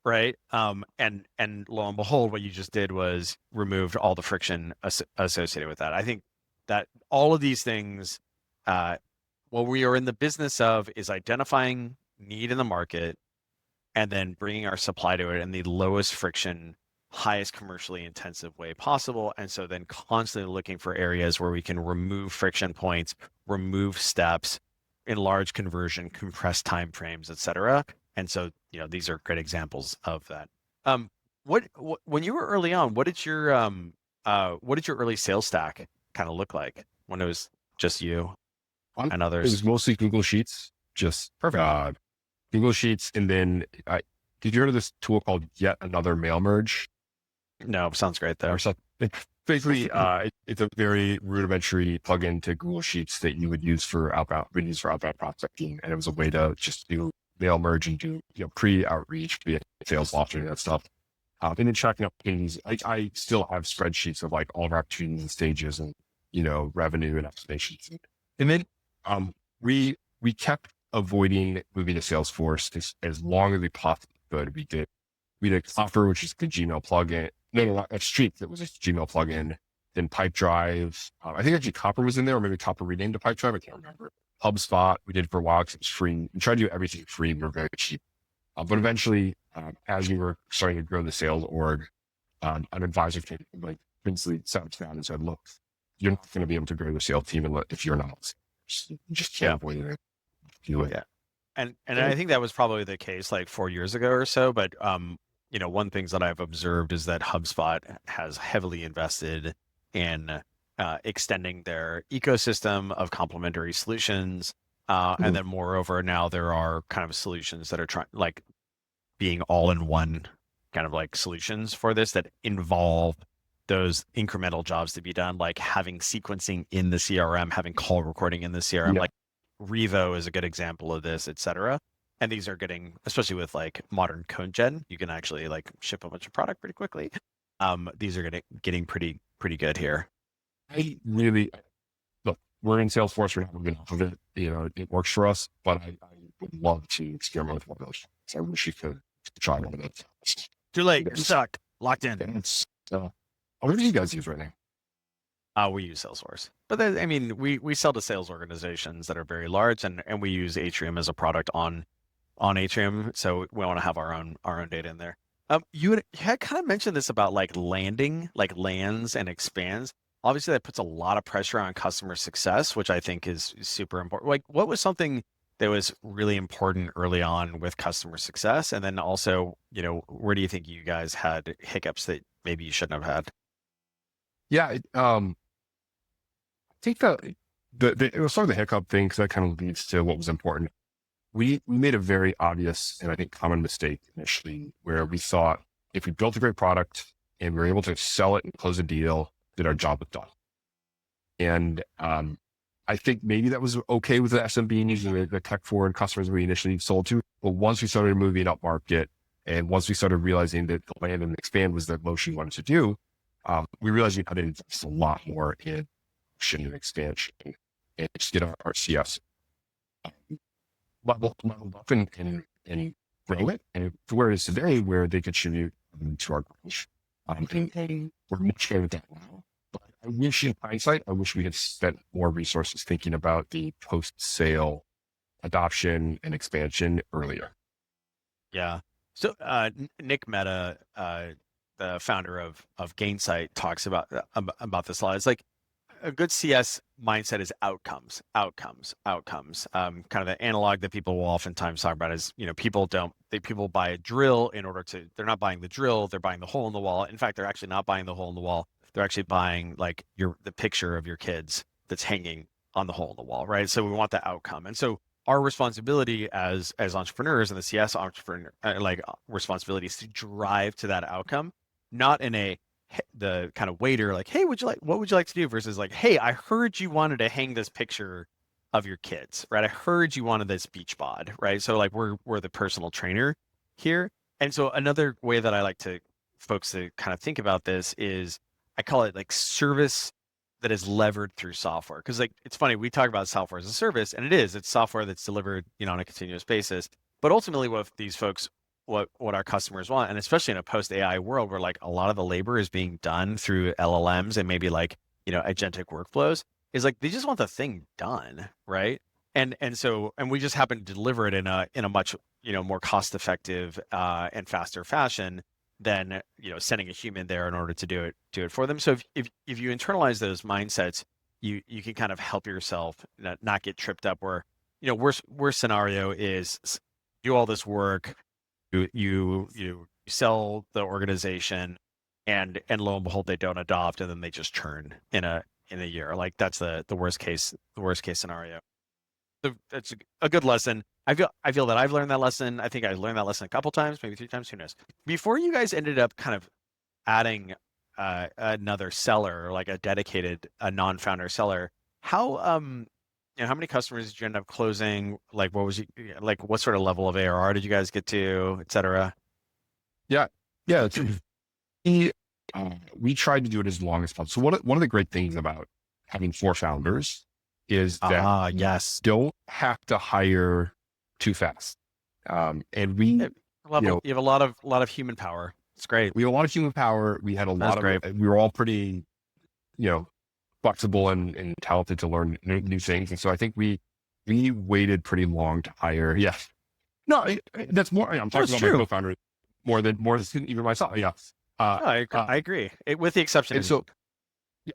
right? And lo and behold, what you just did was removed all the friction associated with that. I think that all of these things, what we are in the business of is identifying need in the market and then bringing our supply to it in the lowest friction, highest commercially intensive way possible. And so then constantly looking for areas where we can remove friction points, remove steps, enlarge conversion, compress timeframes, et cetera. And so, these are great examples of that. When you were early on, what did your early sales stack kind of look like when it was just you and others? It was mostly Google Sheets, just perfect. Google Sheets. And then did you heard of this tool called Yet Another Mail Merge? No, sounds great though. Basically, it's a very rudimentary plugin to Google Sheets that you would use for outbound prospecting. And it was a way to just do mail merge and do pre-outreach, sales lofting and that stuff. And then tracking opportunities. I still have spreadsheets of like all of our opportunities and stages and revenue and estimations. And then we kept avoiding moving to Salesforce as long as we possibly could. We did Coffer, which is the Gmail plugin. No, not Streak. That was a Gmail plugin. then Pipedrive. I think actually Copper was in there, or maybe Copper renamed to Pipedrive. I can't remember. HubSpot, we did for a while because it was free. We tried to do everything free. We were very cheap. But eventually, as we were starting to grow the sales org, an advisor came, like, basically sat us down and said, look, you're not going to be able to grow the sales team if you're not. You just can't avoid it. Do it. Yeah. And I think that was probably the case like 4 years ago or so. But one things that I've observed is that HubSpot has heavily invested in extending their ecosystem of complementary solutions. And then moreover, now there are kind of solutions that are trying like being all in one kind of like solutions for this that involve those incremental jobs to be done, like having sequencing in the CRM, having call recording in the CRM, like Revo is a good example of this, et cetera. And these are getting, especially with like modern code gen, you can actually like ship a bunch of product pretty quickly. These are getting pretty good here. I really look. We're in Salesforce. We're not moving off of it. It works for us. But I would love to experiment with one of those. So I wish you could try one of those. Too late. You're stuck. Locked in. What do you guys use right now? We use Salesforce, but we sell to sales organizations that are very large, and we use Atrium as a product on Atrium, so we want to have our own data in there. You had kind of mentioned this about like landing, like lands and expands. Obviously, that puts a lot of pressure on customer success, which I think is super important. Like, what was something that was really important early on with customer success, and then also, where do you think you guys had hiccups that maybe you shouldn't have had? Yeah, I think it was sort of the hiccup thing because that kind of leads to what was important. We made a very obvious and I think common mistake initially where we thought if we built a great product and we were able to sell it and close a deal, that our job was done. And I think maybe that was okay with the SMBs and the tech forward customers we initially sold to. But once we started moving up market and once we started realizing that the land and expand was the motion we wanted to do, we realized we had to invest a lot more in motion and expansion and just get our CS level up and grow it. And to where it is today, where they contribute to our growth. And we're much better at that now. But I wish in hindsight, we had spent more resources thinking about the post-sale adoption and expansion earlier. Yeah. So Nick Mehta, the founder of Gainsight, talks about this a lot. It's like a good CS mindset is outcomes. Kind of the analog that people will oftentimes talk about is, people buy a drill they're not buying the drill, they're buying the hole in the wall. In fact, they're actually not buying the hole in the wall. They're actually buying like the picture of your kids that's hanging on the hole in the wall, right? So we want the outcome. And so our responsibility as entrepreneurs and the CS entrepreneur, responsibility is to drive to that outcome, not in the kind of waiter, like, hey, what would you like to do? Versus like, hey, I heard you wanted to hang this picture of your kids, right? I heard you wanted this beach bod, right? So like we're the personal trainer here. And so another way that I like to folks to kind of think about this is I call it like service that is levered through software. Cause like, it's funny, we talk about software as a service and it's software that's delivered, on a continuous basis. But ultimately what these folks, what our customers want, and especially in a post AI world where like a lot of the labor is being done through LLMs and maybe like, agentic workflows, is like, they just want the thing done. Right. And we just happen to deliver it in a much, more cost effective, and faster fashion than, sending a human there in order to do it for them. So if you internalize those mindsets, you can kind of help yourself not get tripped up where, worst scenario is do all this work, you sell the organization and lo and behold, they don't adopt and then they just churn in a year. Like that's the worst case scenario. So that's a good lesson. I feel that I've learned that lesson. I think I learned that lesson a couple times, maybe 3 times, who knows. Before you guys ended up kind of adding another seller, like a non-founder seller, how many customers did you end up closing? Like what sort of level of ARR did you guys get to, et cetera? Yeah. We tried to do it as long as possible. So one of the great things about having 4 founders is that yes, don't have to hire too fast. And we, you have a lot of human power. It's great. We have a lot of human power. We had a lot of, we were all pretty flexible and talented to learn new things. And so I think we waited pretty long to hire. Yeah. No, that's more, I'm talking about my co-founder more than even myself. Yeah. No, I agree. With the exception And of so, yeah.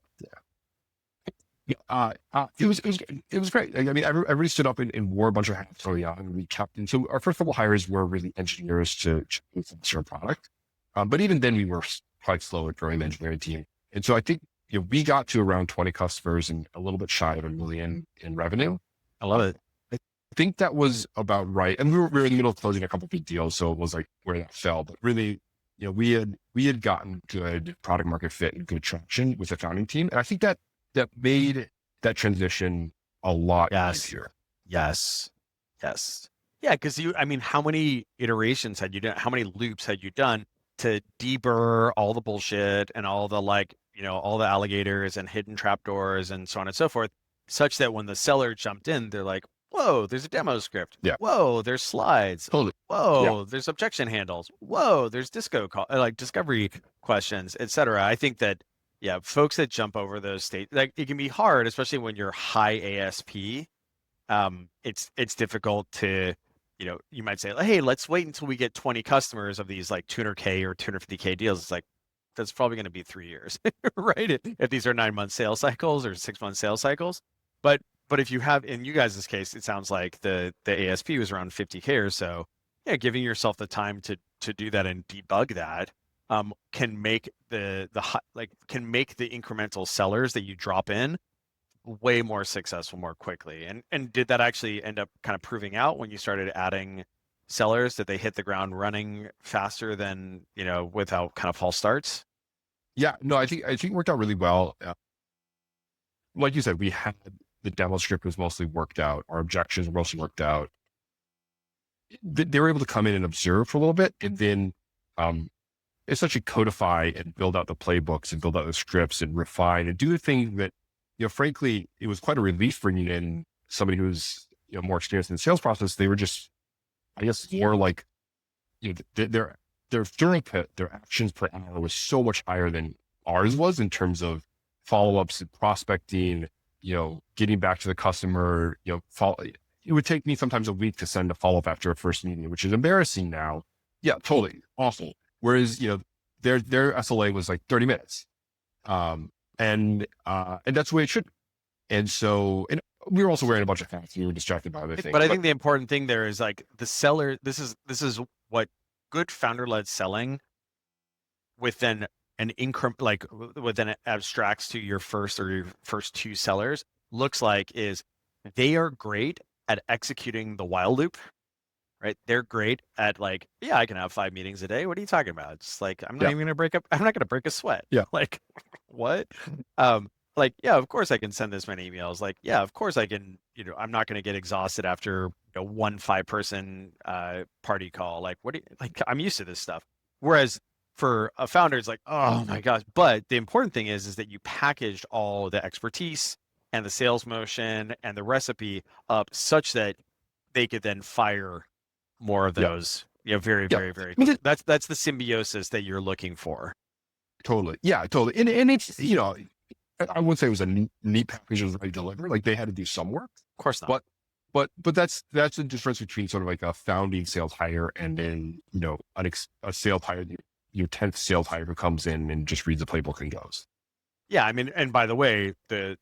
It was great. I mean, everybody stood up and wore a bunch of hats early on, and we kept. And so our first couple hires were really engineers to finish our product. But even then, we were quite slow at growing the engineering team. And so I think we got to around 20 customers and a little bit shy of $1 million in revenue. I love it. I think that was about right. And we were in the middle of closing a couple of big deals, so it was like where that fell. But really, we had gotten good product market fit and good traction with the founding team, and I think that made that transition a lot easier. Yes. Yeah, because how many iterations had you done? How many loops had you done to deburr all the bullshit and all the all the alligators and hidden trapdoors and so on and so forth, such that when the seller jumped in, they're like, whoa, there's a demo script. Yeah. Whoa, there's slides. Totally. Whoa, Yeah. there's objection handles. Whoa, there's discovery questions, etc. I think that, yeah, folks that jump over those states, like, it can be hard, especially when you're high ASP. It's difficult to, you might say, hey, let's wait until we get 20 customers of these like 200K or 250K deals. It's like, that's probably going to be 3 years, right? If these are 9-month sales cycles or 6-month sales cycles. But if you have, in you guys' case, it sounds like the ASP was around 50K or so. Yeah, giving yourself the time to do that and debug that can make the incremental sellers that you drop in way more successful more quickly. And did that actually end up kind of proving out when you started adding sellers? Did they hit the ground running faster than, without kind of false starts? Yeah, no, I think it worked out really well. Like you said, we had the demo script was mostly worked out. Our objections were mostly worked out. They were able to come in and observe for a little bit, and then essentially codify and build out the playbooks and build out the scripts and refine and do the thing that, frankly, it was quite a relief bringing in somebody who's more experienced in the sales process. They were just, I guess, more like, their throughput, their actions per hour was so much higher than ours was in terms of follow-ups and prospecting, getting back to the customer, it would take me sometimes a week to send a follow-up after a first meeting, which is embarrassing now. Yeah, totally awful. Whereas, their SLA was like 30 minutes. And that's the way it should be. And so, and we were also wearing a bunch of hats. We were distracted by other things. But I think the important thing there is, like, the seller, this is what good founder-led selling within an increment, like within abstracts to your first two sellers looks like, is they are great at executing the while loop, right? They're great at, like, yeah, I can have 5 meetings a day. What are you talking about? It's like, I'm not even going to I'm not going to break a sweat. Yeah. Like, what? Like, yeah, of course I can send this many emails. Like, yeah, of course I can, I'm not going to get exhausted after one 5-person party call. Like, I'm used to this stuff. Whereas for a founder, it's like, oh my gosh. But the important thing is that you packaged all the expertise and the sales motion and the recipe up such that they could then fire more of those, very, very, very. That's the symbiosis that you're looking for. Totally. Yeah, totally. And it's, I wouldn't say it was a neat package that was ready to deliver. Like, they had to do some work. Of course not. But that's the difference between sort of like a founding sales hire and then, a sales hire, your 10th sales hire who comes in and just reads the playbook and goes. Yeah. I mean, and by the way, the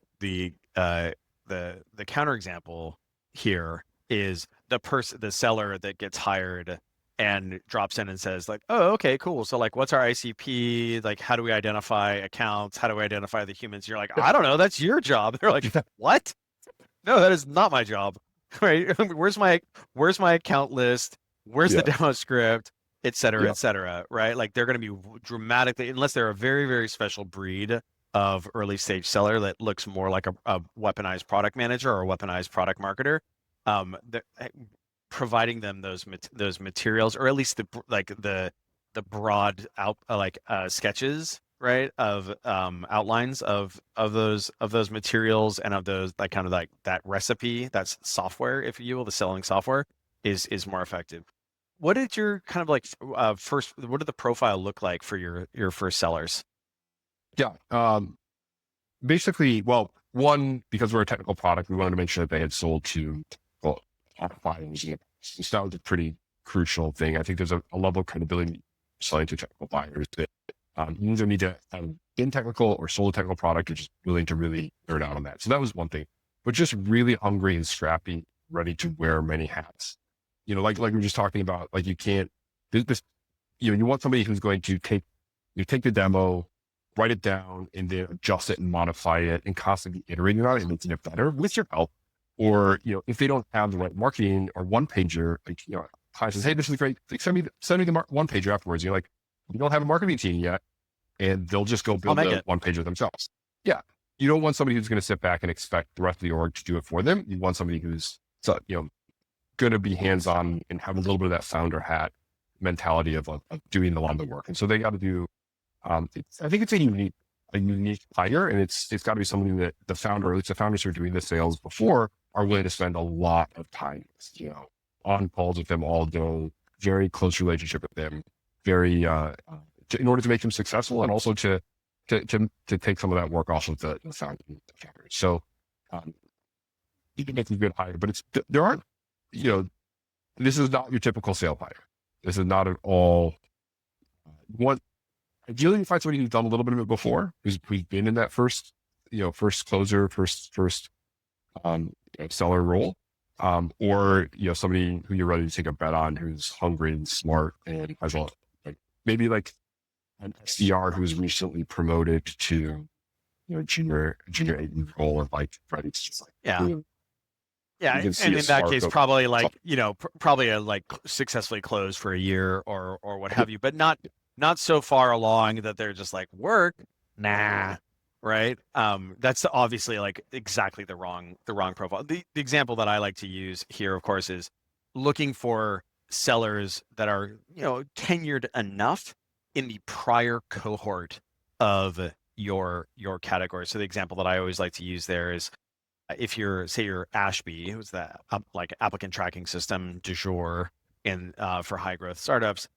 counterexample here is the seller that gets hired and drops in and says, like, oh, okay, cool. So, like, what's our ICP? Like, how do we identify accounts? How do we identify the humans? You're like, I don't know. That's your job. They're like, what? No, that is not my job. Right? Where's my account list? Where's the demo script? Et cetera, et cetera. Right? Like, they're going to be dramatically, unless they're a very, very special breed of early stage seller that looks more like a weaponized product manager or a weaponized product marketer. Providing them those materials, or at least the broad out sketches, right, of outlines of those materials and of those, like, kind of like that recipe, that's software, if you will, the selling software is more effective. What did your kind of like what did the profile look like for your first sellers? Yeah. basically, well, one, because we're a technical product, we wanted to make sure that they had sold to, well, buyers. So that was a pretty crucial thing. I think there's a level of credibility selling to technical buyers that you either need to have been technical or sold a technical product or just willing to really nerd out on that. So that was one thing. But just really hungry and scrappy, ready to wear many hats. Like we were just talking about, like you can't, this, you want somebody who's going to take the demo, write it down, and then adjust it and modify it and constantly iterating on it and making it better with your help. Or, if they don't have the right marketing or one pager, like, client says, hey, this is great. Like, send me the one pager afterwards. You're like, you don't have a marketing team yet. And they'll just go build the one pager themselves. Yeah. You don't want somebody who's going to sit back and expect the rest of the org to do it for them. You want somebody who's, going to be hands-on and have a little bit of that founder hat mentality of doing a lot of the work. And so they got to do, I think it's a unique hire, and it's got to be something that the founder, or at least the founders who are doing the sales before, are willing to spend a lot of time, on calls with them all day, very close relationship with them, very, in order to make them successful, and also to take some of that work off of the founders. So, you can make a good hire, but there aren't, this is not your typical sales hire. This is not at all ideally you find somebody who's done a little bit of it before, who's been in that first closer, first seller role, or somebody who you're ready to take a bet on, who's hungry and smart and has maybe like an SDR who's recently promoted to junior AE role, and ready to just yeah, and in that case, probably probably a successfully closed for a year or what have you, but not so far along that they're just like, work, nah, right? That's obviously exactly the wrong profile. The example that I like to use here, of course, is looking for sellers that are tenured enough in the prior cohort of your category. So the example that I always like to use there is, if you're Ashby, who's the applicant tracking system du jour for high growth startups,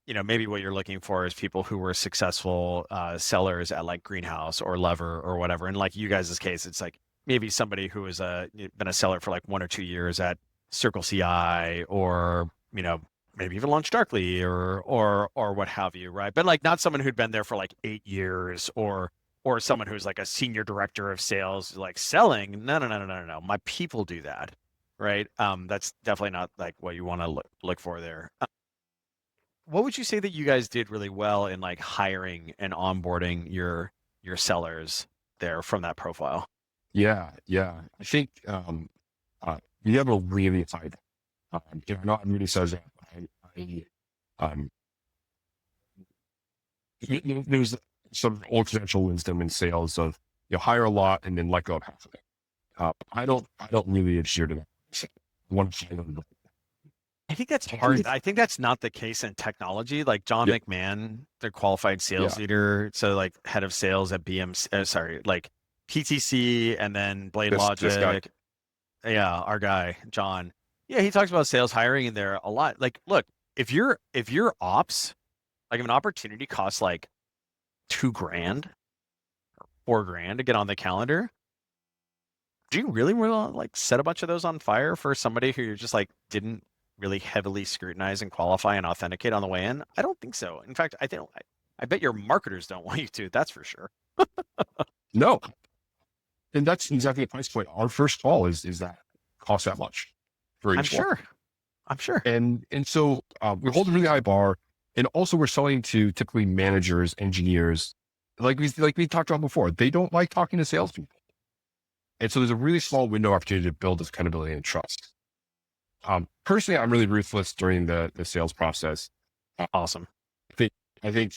maybe what you're looking for is people who were successful sellers at Greenhouse or Lever or whatever. And you guys' case, it's maybe somebody who has been a seller for 1 or 2 years at Circle CI, or maybe even Launch Darkly or what have you, right? But not someone who'd been there for 8 years, or someone who's a senior director of sales, selling. No. My people do that, right? That's definitely not what you want to look for there. What would you say that you guys did really well in hiring and onboarding your sellers there from that profile? Yeah. I think we have a really high. Not really says that. There's some old conventional wisdom in sales of hire a lot and then let go of half of it. I don't really adhere to that. I think that's hard. I think that's not the case in technology. John McMahon, the qualified sales leader, so head of sales at PTC, and then Blade Logic. Yeah, our guy John. Yeah, he talks about sales hiring in there a lot. Look, if you're ops, if an opportunity costs $2,000 or $4,000 to get on the calendar, do you really want to set a bunch of those on fire for somebody who you're just didn't really heavily scrutinize and qualify and authenticate on the way in? I don't think so. In fact, I bet your marketers don't want you to. That's for sure. No, and that's exactly the price point. Our first call is that costs that much for each one. I'm sure. And so we hold a really high bar. And also we're selling to typically managers, engineers, like we talked about before. They don't like talking to salespeople. And so there's a really small window of opportunity to build this credibility and trust. Personally, I'm really ruthless during the sales process. Awesome. I think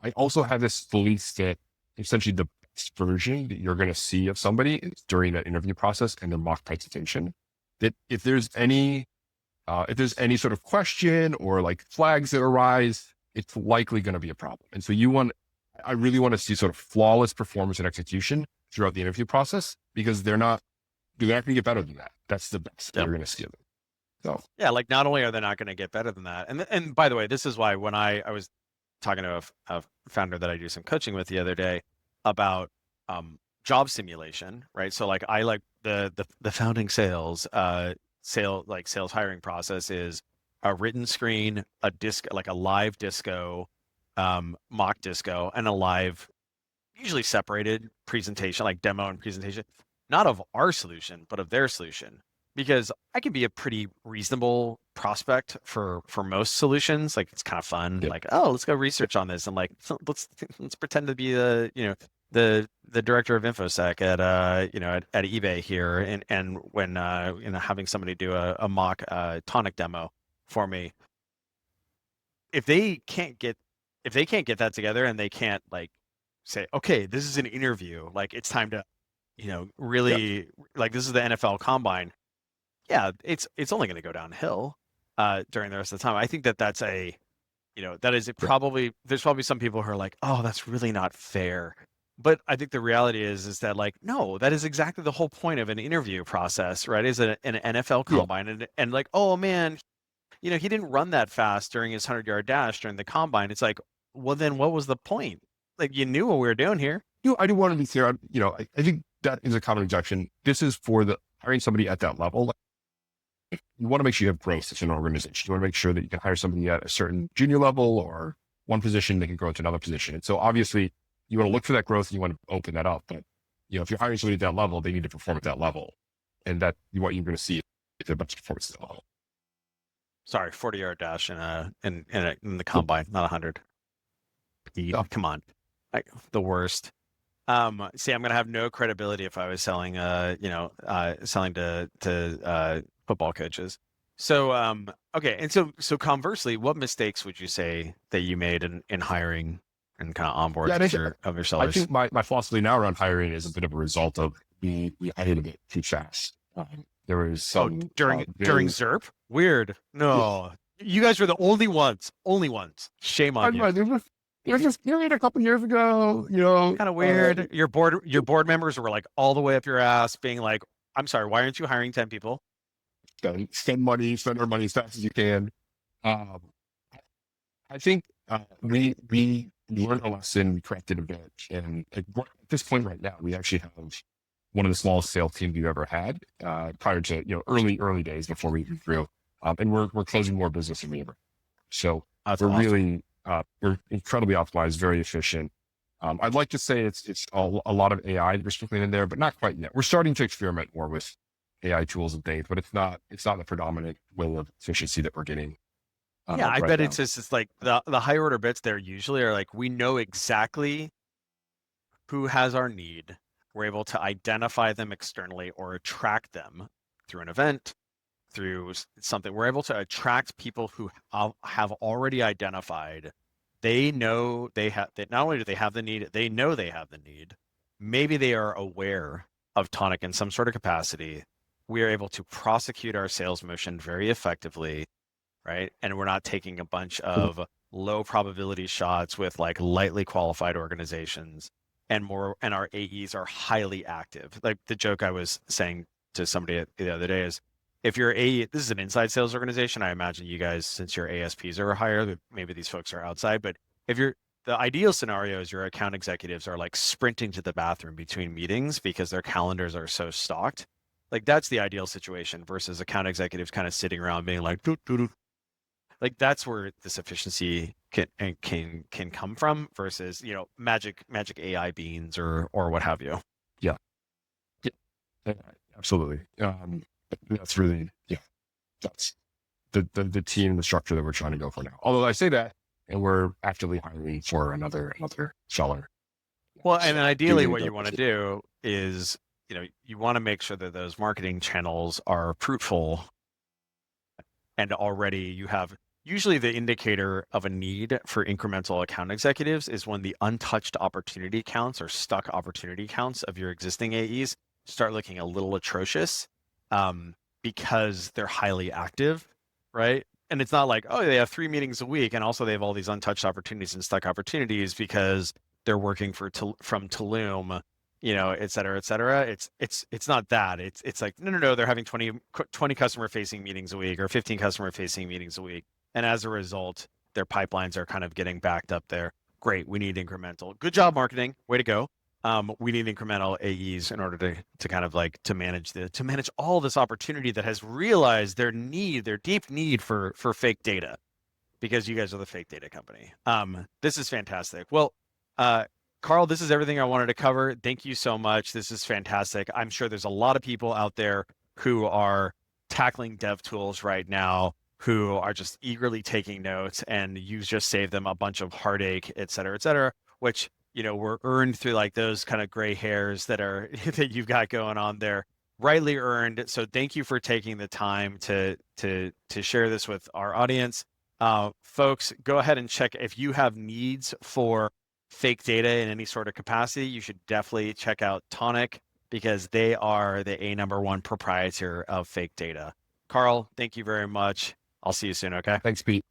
I also have this belief that essentially the best version that you're going to see of somebody is during that interview process and the mock presentation. That if there's any sort of question or flags that arise, it's likely going to be a problem. And so I really want to see sort of flawless performance and execution throughout the interview process, because they're not going to get better than that. That's the best that you're going to see of them. So yeah, not only are they not going to get better than that, and by the way, this is why when I was talking to a founder that I do some coaching with the other day, about job simulation, right? So like I like the founding sales hiring process is a written screen, a disc like a live disco, mock disco, and a live, usually separated presentation, like demo and presentation, not of our solution, but of their solution. Because I can be a pretty reasonable prospect for most solutions. Like it's kind of fun. Yep. Like, oh, let's go research on this, and like let's pretend to be the director of infosec at at eBay here, and when having somebody do a mock Tonic demo for me. If they can't get that together, and they can't like say, okay, this is an interview, like it's time to, Yep. really, like this is the NFL combine. Yeah, it's only going to go downhill during the rest of the time. I think that's that is Yep. probably, there's probably some people who are like, oh, that's really not fair. But I think the reality is that like, no, that is exactly the whole point of an interview process, right? Is an NFL Yeah. combine, and like, oh man, he didn't run that fast during his 100-yard dash during the combine. It's like, well, then what was the point? Like, you knew what we were doing here. I do want to be clear. I think that is a common objection. This is for the hiring somebody at that level. You want to make sure you have growth as an organization. You want to make sure that you can hire somebody at a certain junior level or one position, they can grow to another position. And so obviously you want to look for that growth and you want to open that up. But, if you're hiring somebody at that level, they need to perform at that level. And that what you're going to see is a bunch of performance at that level. Sorry, 40-yard dash in the combine, not 100. Yeah. Come on, like the worst. See, I'm gonna have no credibility if I was selling, selling to football coaches. So, okay, and so conversely, what mistakes would you say that you made in hiring and kind of Yeah. onboard And of your I sellers? think my philosophy now around hiring is a bit of a result of we hired a bit too fast. There was Oh, some during very ZERP? Weird. yeah. No, you guys were the only ones. Only ones. Shame on I'm you. right. There's this period a couple years ago, Kind of weird. Your board members were like all the way up your ass, being like, "I'm sorry, why aren't you hiring 10 people?" spend our money as fast as you can. Um, I think we learned a lesson, we corrected a bit, and at this point right now, we actually have one of the smallest sales teams we've ever had prior to early days before we grew, and we're closing more business than we ever. So That's we're awesome. really we're incredibly optimized, very efficient. I'd like to say it's a lot of AI that we're sprinkling in there, but not quite yet. We're starting to experiment more with AI tools and things, but it's not the predominant way of efficiency that we're getting Yeah, I right bet now. it's like the high order bits there usually are like, we know exactly who has our need. We're able to identify them externally or attract them through an event, through something. We're able to attract people who have already identified. They know they have that. Not only do they have the need, they know they have the need. Maybe they are aware of Tonic in some sort of capacity. We are able to prosecute our sales motion very effectively, right? And we're not taking a bunch of low probability shots with like lightly qualified organizations, and our AEs are highly active. Like the joke I was saying to somebody the other day is, if you're this is an inside sales organization. I imagine you guys, since your ASPs are higher, maybe these folks are outside, but if you're, the ideal scenario is your account executives are like sprinting to the bathroom between meetings because their calendars are so stocked. Like that's the ideal situation versus account executives kind of sitting around being like, doo, doo, doo. Like that's where this efficiency can come from versus magic AI beans or what have you. Yeah, yeah, absolutely. That's really that's the team, the structure that we're trying to go for now. Although I say that, and we're actively hiring for another seller. Well, and then So ideally doing what you want to do is, you want to make sure that those marketing channels are fruitful, and already you have, usually the indicator of a need for incremental account executives is when the untouched opportunity counts or stuck opportunity counts of your existing AEs start looking a little atrocious, because they're highly active, right? And it's not like, oh, they have 3 meetings a week and also they have all these untouched opportunities and stuck opportunities because they're working from Tulum, et cetera, et cetera. It's not that. It's like, no. They're having 20 customer facing meetings a week or 15 customer facing meetings a week. And as a result, their pipelines are kind of getting backed up there. Great. We need incremental. Good job, marketing. Way to go. we need incremental AEs in order to kind of like to manage all this opportunity that has realized their deep need for fake data, because you guys are the fake data company. This is fantastic. Well, Karl, this is everything I wanted to cover. Thank you so much. This is fantastic. I'm sure there's a lot of people out there who are tackling dev tools right now who are just eagerly taking notes, and you just saved them a bunch of heartache, et cetera, which, were earned through like those kind of gray hairs that are that you've got going on there, rightly earned. So thank you for taking the time to share this with our audience. Folks, go ahead and check if you have needs for fake data in any sort of capacity. You should definitely check out Tonic, because they are the #1 proprietor of fake data. Karl, thank you very much. I'll see you soon, okay? Thanks, Pete.